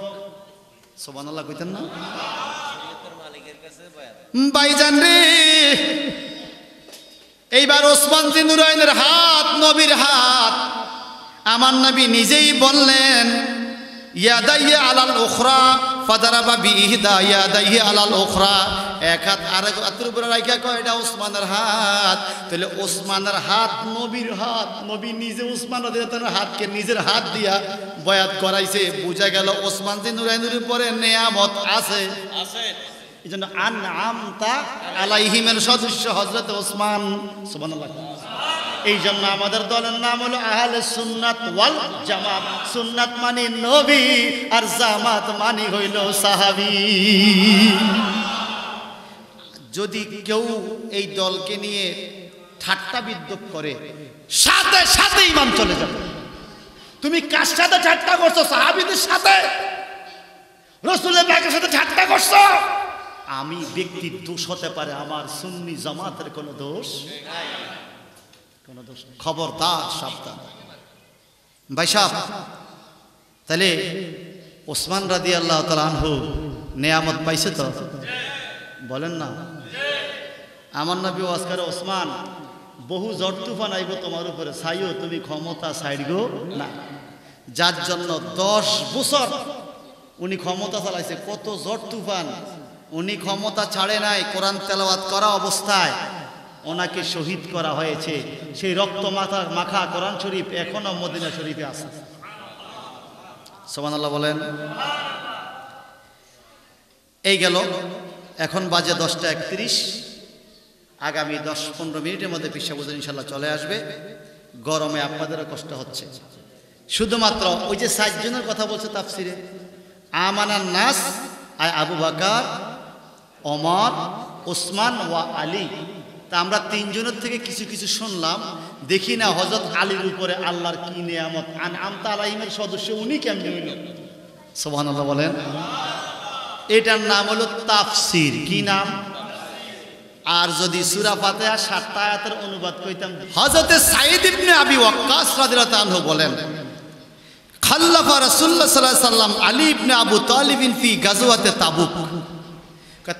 সুবহানাল্লাহ কইতেন না ভাইজান রে? এইবার ওসমান জিন্নুরাইনের হাত, নবীর হাত, আমার নবী নিজেই বললেন ইয়াদাইয়া আলাল উখরা ফাদারাবা বিইহদা ইয়াদাইয়া আলাল উখরা, এক হাত আরেক হাতের উপরে রাখা কয় এটা ওসমানের হাত। তাহলে ওসমানের হাত নবীর হাত, নবী নিজে ওসমান রাদিয়াল্লাহু হাতকে নিজের হাত দিয়া বয়াত করাইছে। বুঝা গেল ওসমান জিন্নুরাইনের উপরে নেয়ামত আছে। এই জন্য আনআমতা আলাইহিমের সদস্য হযরত ওসমান, সুবহানাল্লাহ। এই জন্য আমাদের দলের নাম হলো আহলে সুন্নাত ওয়াল জামাত। সুন্নাত মানে নবী আর জামাত মানে হইল সাহাবী। যদি কেউ এই দলকে নিয়ে ঠাট্টা বিদ্রুপ করে, সাথে সাথে ইমাম চলে যাবে। তুমি কার সাথে ঠাট্টা করছো? সাহাবীদের সাথে, রাসূলের পাকের সাথে ঠাট্টা করছো। আমি ব্যক্তির দোষ হতে পারে, আমার সুন্নি জামাতের কোনো দোষ নাই, কোনো দোষ নেই। খবরদার, সাবধান ভাই সাহেব। তাহলে ওসমান রাদিয়াল্লাহু তাআলা আনহু নেয়ামত পাইছে তো? বলেন না। আমার নবী ওয়াজ করে, ওসমান বহু ঝড় তুফান আইব তোমার উপরে, ছাইও তুমি ক্ষমতা ছাইড়গো না। যার জন্য 10 বছর উনি ক্ষমতা চালাইছে। কত ঝড় তুফান, উনি ক্ষমতা ছাড়ে নাই। কোরআন তেলাওয়াত করা অবস্থায় ওনাকে শহীদ করা হয়েছে। সেই রক্ত মাখা কোরআন শরীফ এখনো মদিনা শরীফে আছে। সুবহানাল্লাহ বলেন। এই গেল, এখন বাজে 10টা 31। আগামী 10-15 মিনিটের মধ্যে পিসা বুঝে ইনশাল্লাহ চলে আসবে। গরমে আপনাদেরও কষ্ট হচ্ছে। শুধুমাত্র ওই যে 7 জনের কথা বলছে তাফসিরে, আমানান নাস আয় আবু বকর, ওমর, ওসমান ওয়া আলী। তা আমরা 3 জনের থেকে কিছু কিছু শুনলাম। দেখি না হযরত আলীর উপরে আল্লাহর কি নিয়ামত। আনআমতা আলাইহিমের সদস্য উনি কেমনে হইল? সুবহানাল্লাহ বলেন। এটার নাম হলো তাফসির। কি নাম? আর যদি সূরা ফাতিহা 7টা আয়াতের অনুবাদ কইতাম। হযরতে সাঈদ ইবনে আবি ওয়াক্কাস রাদিয়াল্লাহু আনহু বলেন, খাল্লাফা রাসূলুল্লাহ সাল্লাল্লাহু আলাইহি ওয়াসাল্লাম আলী ইবনে আবু তালিব ফি গাজওয়াতে তাবুক।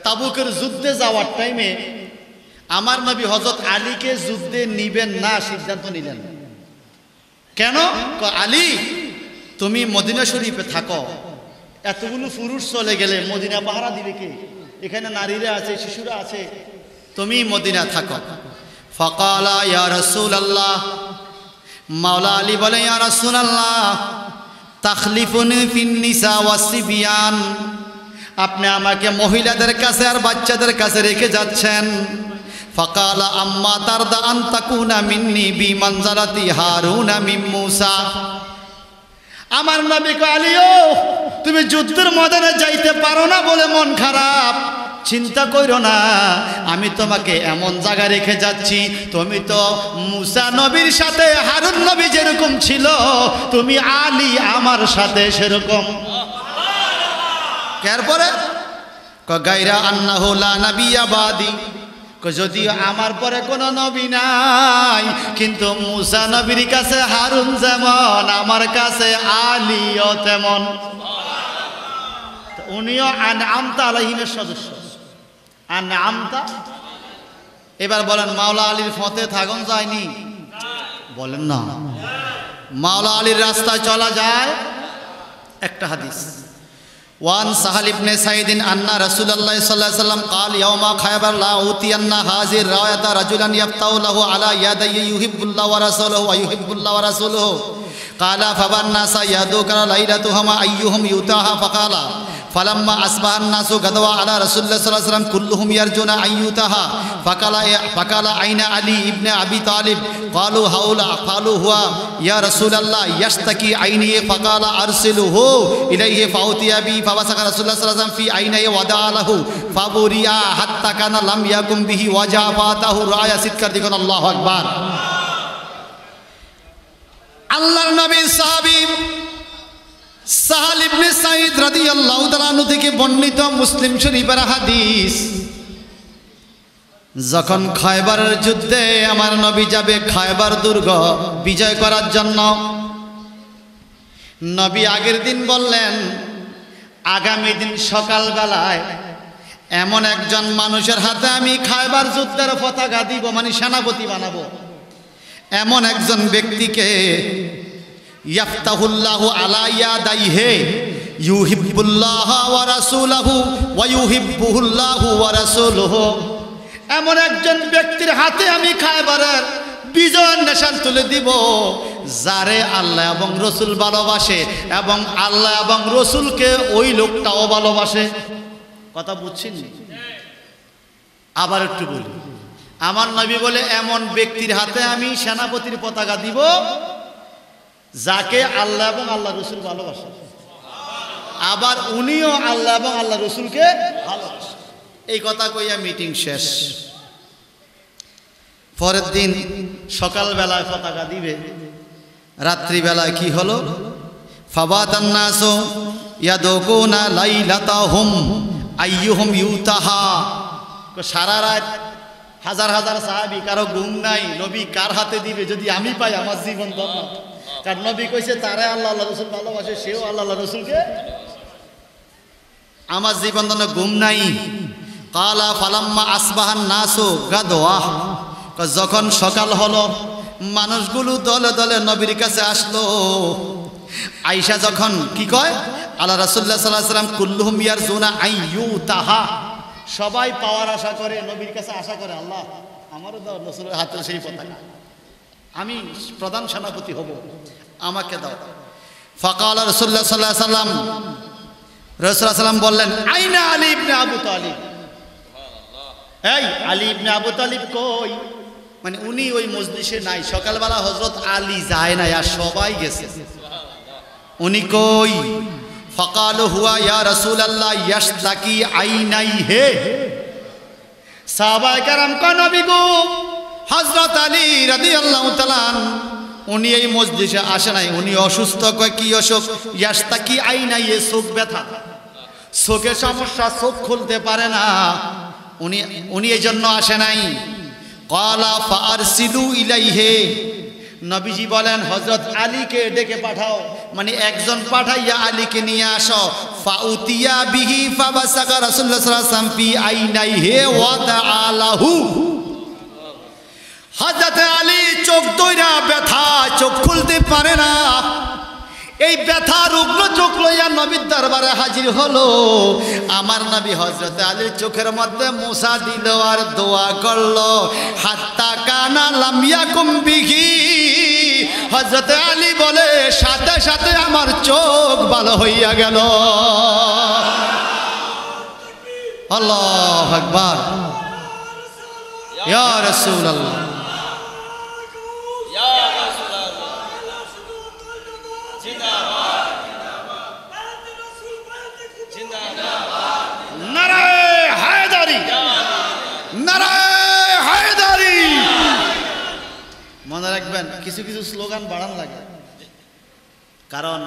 তাবুকের যুদ্ধে যাওয়ার টাইমে আমার নবী হযরত আলীকে যুদ্ধে নিবেন না সিদ্ধান্ত নিলেন। কেন? আলী তুমি মদিনা শরীফে থাকো, এতগুলো পুরুষ চলে গেলে মদিনা পাহারা দিবে কে? এখানে নারীরা আছে, শিশুরা আছে, তুমি মদিনা থাকো। ফাকালা ইয়া রাসূলুল্লাহ, মাওলা আলী বলে ইয়া রাসূলুল্লাহ তাখলিফুনি ফিন নিসা ওয়াস সিবিয়ান, আপনি আমাকে মহিলাদের কাছে আর বাচ্চাদের কাছে রেখে যাচ্ছেন। ফাকালা আম্মা তারদা আন তাকুনা মিন্নি বিমানজালাতি হারুনা মিন মূসা। আমার নবী কয়, আলীও তুমি যুদ্ধের ময়দানে যাইতে পারো না বলে মন খারাপ, চিন্তা কইরো না, আমি তোমাকে এমন জায়গায় রেখে যাচ্ছি, তুমি তো মূসা নবীর সাথে হারুন নবী যেরকম ছিল, তুমি আলী আমার সাথে সেরকম। এরপরে গায়রা আন্নাহু লা নাবিয়্যা বাদি, যদিও আমার পরে কোনো নবী নাই, কিন্তু মূসা নবীর কাছে হারুন যেমন, আমার কাছে আলীও তেমন। উনিও আনআমতা আলাইহিমের সদস্য। আনআমতা, এবার বলেন মাওলা আলীর ফতে থাকুন যায়নি? বলেন না। মাওলা আলীর রাস্তায় চলা যায়। একটা হাদিস, ওয়ান সাহাল ইবনে সাইদিন আন্না রাসূলুল্লাহ সাল্লাল্লাহু আলাইহি ওয়াসাল্লাম قال يوم خيبر لا اوتينا هذه الرايه رجلا يفتح له على يدي يحب الله ورسوله ويحب الله ورسوله قال فبالناس يدوك ليلتهم ايهم يؤتاها فقال فلما اصبح الناس غدوا على رسول الله صلى الله عليه وسلم كلهم يرجون ان يؤتاها فقال اين علي ابن ابي طالب قالوا هو يا رسول الله يشتكي عيني فقال ارسله اليه فاوتي به فبصق رسول الله صلى الله عليه وسلم في عينيه ودعا له فبرئ حتى كان لم يكن به وجع فاته رايه সিদকার দিবেন আল্লাহু আকবার। আল্লাহর নবী সাহাবী সাহাল ইবনে সাঈদ রাদিয়াল্লাহু তাআলা আনহু থেকে বর্ণিত মুসলিম শরীফের হাদিস, যখন খায়বারের যুদ্ধে আমার নবী যাবে খায়বার দুর্গ বিজয় করার জন্য, নবী আগের দিন বললেন আগামী দিন সকালবেলায় এমন একজন মানুষের হাতে আমি খায়বার যুদ্ধের পতাকা দিব, মানে সেনাপতি বানাবো, এমন একজন ব্যক্তিকে ইয়াফতাহুল্লাহু আলা ইয়াদাইহি ইউহিব্বুল্লাহ ওয়া রাসূলুহু ওয়া ইউহিব্বুহুল্লাহু ওয়া রাসূলুহু, এমন একজন ব্যক্তির হাতে আমি খায়বারের বিজয়ের নিশান তুলে দিব, যারে আল্লাহ এবং রসুল ভালোবাসে এবং আল্লাহ এবং রসুলকে ওই লোকটাও ভালোবাসে। কথা বুঝছেন? আবার একটু বলি, আমার নবী বলে এমন ব্যক্তির হাতে আমি সেনাপতির পতাকা দিব যাকে আল্লাহ এবং আল্লাহ রসুল ভালোবাসে, আবার উনিও আল্লাহ এবং আল্লাহ রসুলকে ভালোবাসে। এই কথা কইয়া মিটিং শেষ। পরের দিন সকালবেলায় পতাকা দিবে, রাত্রিবেলায় কি হলো? ফাবাতান নাসু ইয়াদুকুনা লাইলাতাহুম আইয়ুহুম ইউতাহা, সারা রাত হাজার হাজার সাহাবী, কারো ঘুম নাই, নবী কার হাতে দিবে যদি আমি পাই আমার জীবন ধন্য। কারণ নবী কইছে তারে আল্লাহ আল্লাহ রসুল ভালোবাসে, সেও আল্লাহ আল্লাহ রসুলকে, আমার জীবন ধন্য, ঘুম নাই। কালা ফালাম্মা আসবাহান নাসু গাদওয়া, যখন সকাল হলো মানুষগুলো দলে দলে নবীর কাছে আসলো। আয়েশা যখন কি কয়, আল্লাহ রাসূলুল্লাহ সাল্লাল্লাহু আলাইহি ওয়াসাল্লাম কুল্লুহুম ইয়ারজুনা আইয়ুতাহা, সবাই পাওয়ার আশা করে, নবীর কাছে আশা করে আল্লাহ আমারও দাও রাসূলের হাতের সেই পতাকা, আমি প্রধান সেনাপতি হব, আমাকে দাও। ফাকালা রাসূলুল্লাহ সাল্লাল্লাহু আলাইহি ওয়াসাল্লাম, রাসূলুল্লাহ সাল্লাম বললেন আইনা আলী ইবনে আবু তালিব, এই আলী ইবনে আবু তালিব কই? মানে উনি ওই মজলিসে নাই, সকালবেলা হযরত আলী যায় না, আর সবাই গেছে, উনি কই? ফাকালু হুয়া ইয়া রাসূলুল্লাহ ইয়াশতাকি আইনাইহি, সাহাবায়ে কেরাম কয় নবী গো হযরত আলী রাদিয়াল্লাহু তাআলা উনি এই মজলিসে আসে নাই, উনি অসুস্থ। কয় কি অসুখ? ইয়াশতাকি আইনাইহি, চোখ ব্যথা, চোখের সমস্যা, চোখ খুলতে পারে না। উনি এই জন্য আসে নাই। ক্বালা ফারসিলু ইলাইহি, নবীজি বলেন হযরত আলীকে ডেকে পাঠাও, মানে একজন পাঠাইয়া আলীকে নিয়ে আসো। ফাউতিয়া বিহি ফাবাসাকা রাসূলুল্লাহ সাল্লাল্লাহু আলাইহি ওয়াসাল্লাম ফি আইনাইহি ওয়া তাআলাহু। হযরত আলী চোখ দইরা ব্যথা, চোখ খুলতে পারে না। এই ব্যথা রুগ্ন চোখ লইয়া নবীর দরবারে হাজির হলো। আমার নবী হযরত আলীর চোখের মধ্যে মোছা দিল আর দোয়া করলো, হাত্তা কানা লাম ইয়াকুম বিহি। হযরত আলী বলে সাথে সাথে আমার চোখ ভালো হইয়া গেল। আল্লাহু আকবার, ইয়া রাসূলুল্লাহ। মনে রাখবেন কিছু কিছু স্লোগান বাড়ান লাগে, কারণ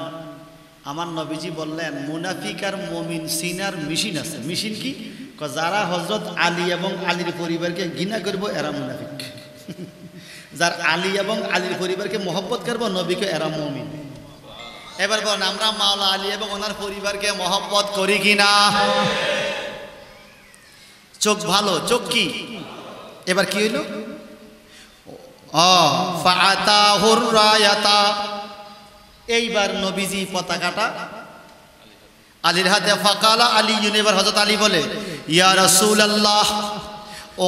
আমার নবীজি বললেন মুনাফিক আর মুমিন সিনার মেশিন আছে। মেশিন কি? যারা হযরত আলী এবং আলীর পরিবারকে ঘৃণা করবো এরা মুনাফিক, যার আলী এবং আলীর পরিবারকে মহব্বত করবো নবীকে এরা মুমিন। এবার বলেন আমরা মাওলা আলী এবং ওনার পরিবারকে মহব্বত করি কিনা? চোখ ভালো, চোখ কি? এবার কি হইল? ফাআতাহুর রায়াতা, এইবার নবীজি পতাকাটা আলীর হাতে। ফাকালা আলী, এবার হযরত আলী বলে ইয়া রাসূলুল্লাহ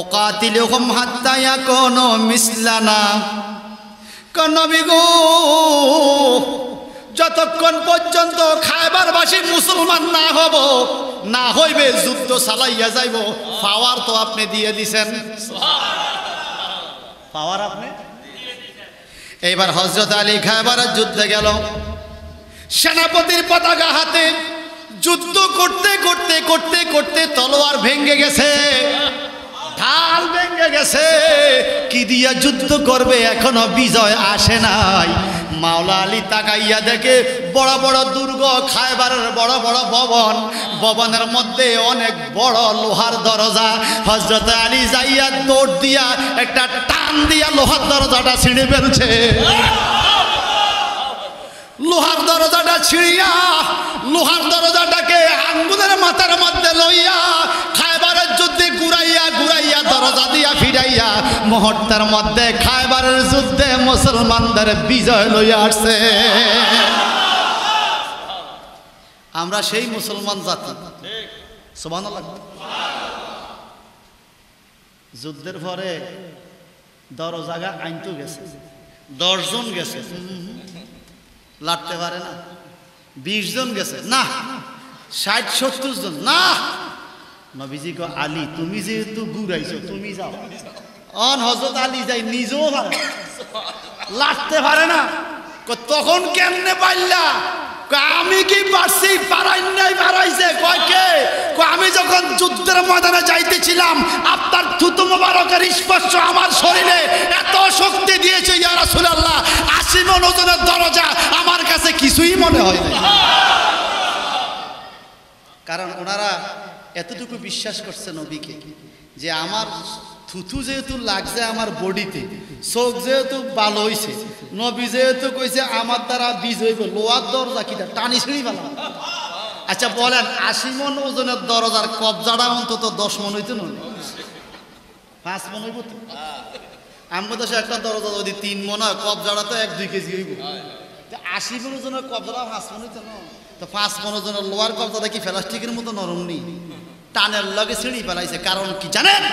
উকাতিলুহুম হাত্তা ইয়াকুনু মিসলানা। নবী গো, যতক্ষণ পর্যন্ত খায়বারবাসী মুসলমান না হব, না হইবে যুদ্ধ চালাইয়া যাইব। পাওয়ার তো আপনি দিয়ে দিছেন, পাওয়ার আপনি। এইবার হযরত আলী খায়বারের যুদ্ধে গেল, সেনাপতির পতাকা হাতে। যুদ্ধ করতে করতে করতে করতে তলোয়ার ভেঙে গেছে, ঢাল ভেঙে গেছে। কি দিয়া যুদ্ধ করবে, এখনো বিজয় আসে নাই। মাওলা আলী তাকাইয়া দেখে বড় বড় দুর্গ, খায়বারের বড় বড় ভবন, ভবনের মধ্যে অনেক বড় লোহার দরজা। হযরত আলী যাইয়া দৌড় দিয়া একটা টান দিয়া লোহার দরজাটা ছিঁড়ে ফেলছে। লোহার দরজাটা ছিঁড়িয়া লোহার দরজাটাকে আঙ্গুলের মাথার মধ্যে লইয়া খায়বারের যুদ্ধে ঘুরাইয়া ঘুরাইয়া দরজা দিয়া ফিরাইয়া মুহূর্তের মধ্যে খায়বারের যুদ্ধে মুসলমানদের বিজয় লইয়া আসছে। আমরা সেই মুসলমান জাতি। সুবহানাল্লাহ। যুদ্ধের পরে 10 জায়গা আইনতো গেছে, 10 জন গেছে, লাড়তে পারে না। 20 জন গেছে, না। 60-70 জন, না। নবীজি কো আলী তুমি যেহেতু ঘুরাইছো তুমি যাও। হযরত আলী যাই, নিজেও পারে লাড়তে পারে না। তখন কেমনে পাইলা? আমি কি পারছি? পারাই নাই, পারাইছে। কয় কে? আমি যখন যুদ্ধের ময়দানে যাইতেছিলাম আপনার থুতু মোবারকের স্পর্শ আমার শরীরে এত শক্তি দিয়েছে ইয়া রাসূলুল্লাহ, 80 মণ ওজনের দরজা আমার কাছে কিছুই মনে হয় না। কারণ ওনারা এতটুকু বিশ্বাস করছে নবীকে যে আমার থুতু যেহেতু লাগছে আমার বডিতে, চোখ যেহেতু ভালো হইছে, নবী যেহেতু কইছে আমার দ্বারা বিজয় হইব, লোহার দরজা কিটা টানি ছিঁড়ি ফেলা। আচ্ছা বলেন 80 মণ ওজনের দরজার কবজাটা অন্তত 10 মণ হইতো না? 5 মণ হইব তো? আমার দেশে একটা দরজা যদি 3 মণ হয়, কবজাটা তো 1-2 কেজি হইব। 80 মণ ওজনের কবজাটা 5 মণ হইতো না? তো 5 মণ ওজনের লোহার কবজাটা কি প্লাস্টিকের মতো নরম নেই? টানের লগে ছিঁড়ি ফেলাইছে। কারণ কি জানেন?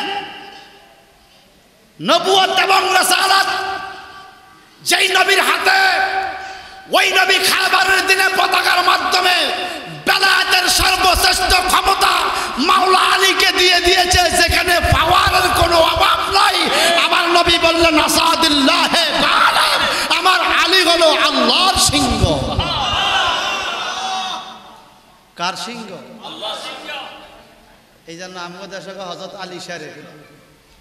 নবুয়ত এবং রাসালাত যেই নবীর হাতে, ওই নবী খায়বারের দিনে পতাকার মাধ্যমে বেলায়েতের সর্বশ্রেষ্ঠ ক্ষমতা মাওলা আলীকে দিয়ে দিয়েছে, যেখানে পাওয়ারের কোনো অভাব নাই। আমার নবী বললেন আসাদুল্লাহে গালিব, আমার আলী হলো আল্লাহর সিংহ। কার সিংহ? আল্লাহর সিংহ। এই জন্য আমাদের দেশে হযরত আলী শারে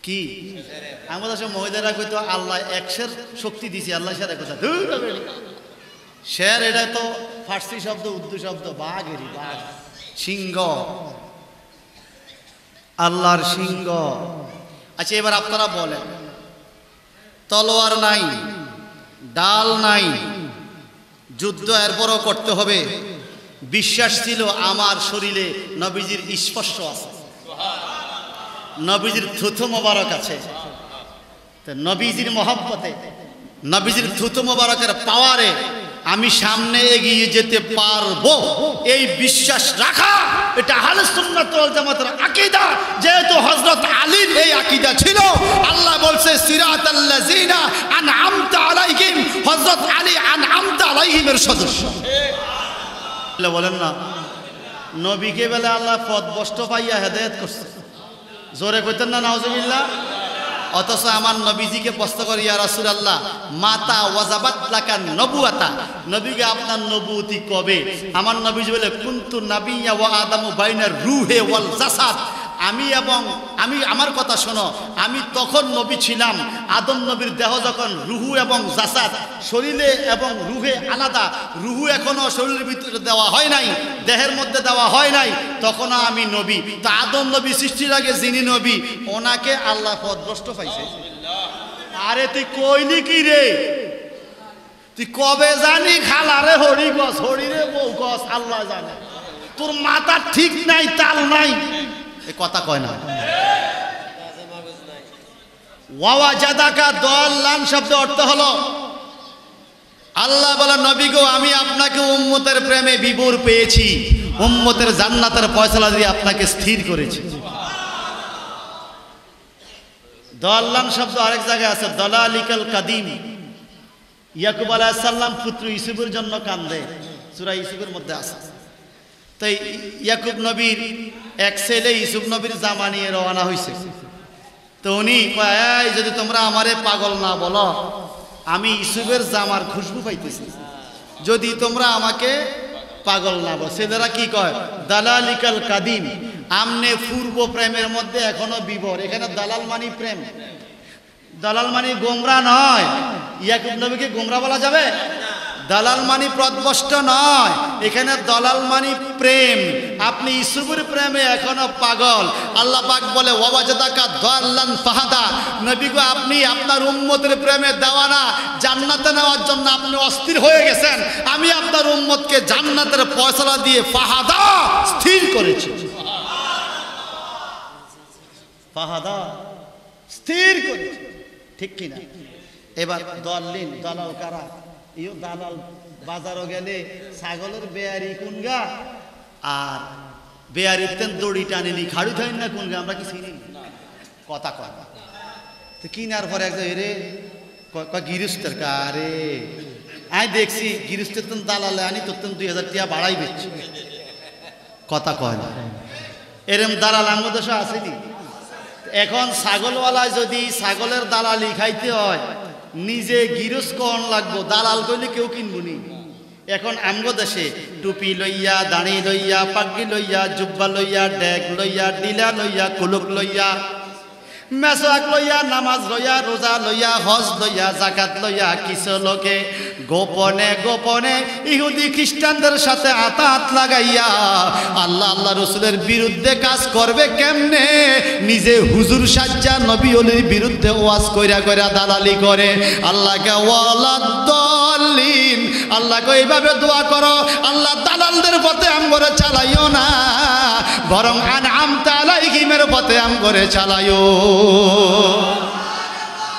কি আমাদের দেশে মহিলারা কইতো আল্লাহ একশের শক্তি দিছি, আল্লাহ শারে কথা শের। এটা তো ফার্সি শব্দ, উর্দু শব্দ, বাঘেরই, বাঘ, সিংহ। আল্লাহর সিংহ। আচ্ছা এবার আপনারা বলেন, তলোয়ার নাই, ডাল নাই, যুদ্ধ এরপরও করতে হবে, বিশ্বাস ছিল আমার শরীরে নবীজির স্পর্শ আছে, নবীজির থুথু মোবারক আছে, নবীজির মহব্বতে, নবীজির থুথু মোবারকের পাওয়ারে আমি সামনে এগিয়ে যেতে পারবো, এই বিশ্বাস রাখা, এটা আহলে সুন্নাত ওয়াল জামাতের আকীদা। যেহেতু হযরত আলীর এই আকীদা ছিল, আল্লাহ বলছে সিরাতাল্লাযিনা আনআমতা আলাইহিম, হযরত আলী আনআমতা আলাইহিমের সদস্য। বলেন না, নবীকে বলে আল্লাহ পথভ্রষ্ট পাইয়া হেদায়েত করছে, জোরে কইতেন না নাউজুবিল্লাহ। অথচ আমার নবীজিকে প্রশ্ন করি, ইয়া রাসূলুল্লাহ মাতা ওয়াজাবাত লাকান নবুয়াতা, নবীকে আপনার নবুয়তি কবে? আমার নবীজি বলে কুনতু নাবিয়্যা ওয়া আদামু বাইনার রূহে ওয়াল জাসাদ, আমি আমার কথা শোনো, আমি তখন নবী ছিলাম, আদম নবীর দেহ যখন রুহু এবং জাসাদ, শরীরে এবং রুহে আলাদা, রুহু এখনো শরীরের ভিতরে দেওয়া হয় নাই, দেহের মধ্যে দেওয়া হয় নাই, তখনও আমি নবী। তো আদম নবী সৃষ্টির আগে যিনি নবী, ওনাকে আল্লাহ পথভ্রষ্ট পাইছে। আরে তুই কইলি কি রে? তুই কবে জানি খালারে হরি গছ, হরিরে বউ গছ, আল্লাহ জানে। তোর মাথা ঠিক নাই, তাল নাই, এ কথা কয় না। ওয়াওয়াজাদাকা দাল্লান শব্দ অর্থ হলো, আল্লাহ বলে নবী গো আমি আপনাকে উম্মতের প্রেমে বিভোর পেয়েছি, উম্মতের জান্নাতের ফয়সালা দিয়ে আপনাকে স্থির করেছি। দাল্লান শব্দ আরেক জায়গায় আছে, দালালিকাল কাদিম। ইয়াকুব আলাইহিস সালাম পুত্র ইউসুফের জন্য কান্দে, সূরা ইউসুফের মধ্যে আছে। তাই ইয়াকুব নবীর এক ছেলে ইউসুফ নবীর জামা নিয়ে রওনা হয়েছে। তো উনি কয়, যদি তোমরা আমারে পাগল না বলো, আমি ইউসুফের জামার খুশবু পাইতেছি, যদি তোমরা আমাকে পাগল না বলো। ছেলেরা কি কয়? দালালিকাল কাদিম, আমনে পূর্ব প্রেমের মধ্যে এখনো বিভোর। এখানে দালাল মানি প্রেম, দালাল মানি গোমরা নয়। ইয়াকুব নবীকে গোমরা বলা যাবে? দালাল মানি পথভ্রষ্ট নয়, এখানে দালাল মানি প্রেম। আপনি ইউসুফের প্রেমে এখনো পাগল। আল্লাহ পাক বলে ওয়াওয়াজাদাকা দাল্লান ফাহাদা, নবী গো আপনি আপনার উম্মতের প্রেমে দেওয়ানা, জান্নাতে নেওয়ার জন্য আপনি অস্থির হয়ে গেছেন, আমি আপনার উম্মতকে জান্নাতের ফয়সালা দিয়ে ফাহাদা স্থির করেছি। ফাহাদা স্থির করেছি, ঠিক কিনা? এবার দলিন দালাল কারা? ইও দালাল বাজারও গেলে ছাগলের বেয়ারি কোনগা, আর বেয়ারির তেন দড়ি টানেনি খাড়ু থাইন না কোনগা, আমরা কি চিনি? কথা কয় তো কিনার পরে একজন রে গিরস্তের কারে আমি দেখছি গিরস্তের তেন দালালে আনি তোর তেন 2000 টাকা বাড়াই বেচছি, কথা কয় না। এরম দালাল আমার দেশে আসেনি। এখন ছাগলওয়ালায় যদি ছাগলের দালালি খাইতে হয়, নিজে গিরস কন লাগবো, দালাল কইলে কেউ কিনবো নি। এখন আমগো দেশে টুপি লইয়া, দাঁড়ি লইয়া, পাগড়ি লইয়া, জুব্বা লইয়া, ডেক লইয়া, ডিলা লইয়া, কুলুক লইয়া, মেসওয়াক লইয়া, নামাজ লইয়া, রোজা লইয়া, হজ লইয়া, জাকাত লইয়া কিছু লোকে গোপনে গোপনে ইহুদি খ্রিস্টানদের সাথে আতাত লাগাইয়া আল্লাহ আল্লাহ রসুলের বিরুদ্ধে কাজ করবে কেমনে, নিজে হুজুর সাজ্জা নবী ওলির বিরুদ্ধে ওয়াজ কইরা কইরা দালালি করে। আল্লাহকে ওয়ালাদ্দাল্লিন, আল্লাহকে এইভাবে দোয়া করো, আল্লাহ দালালদের পথে আমগরে চালাইও না, বরং আনআমতা আলাইহিমের পথে আমগরে চালাইও।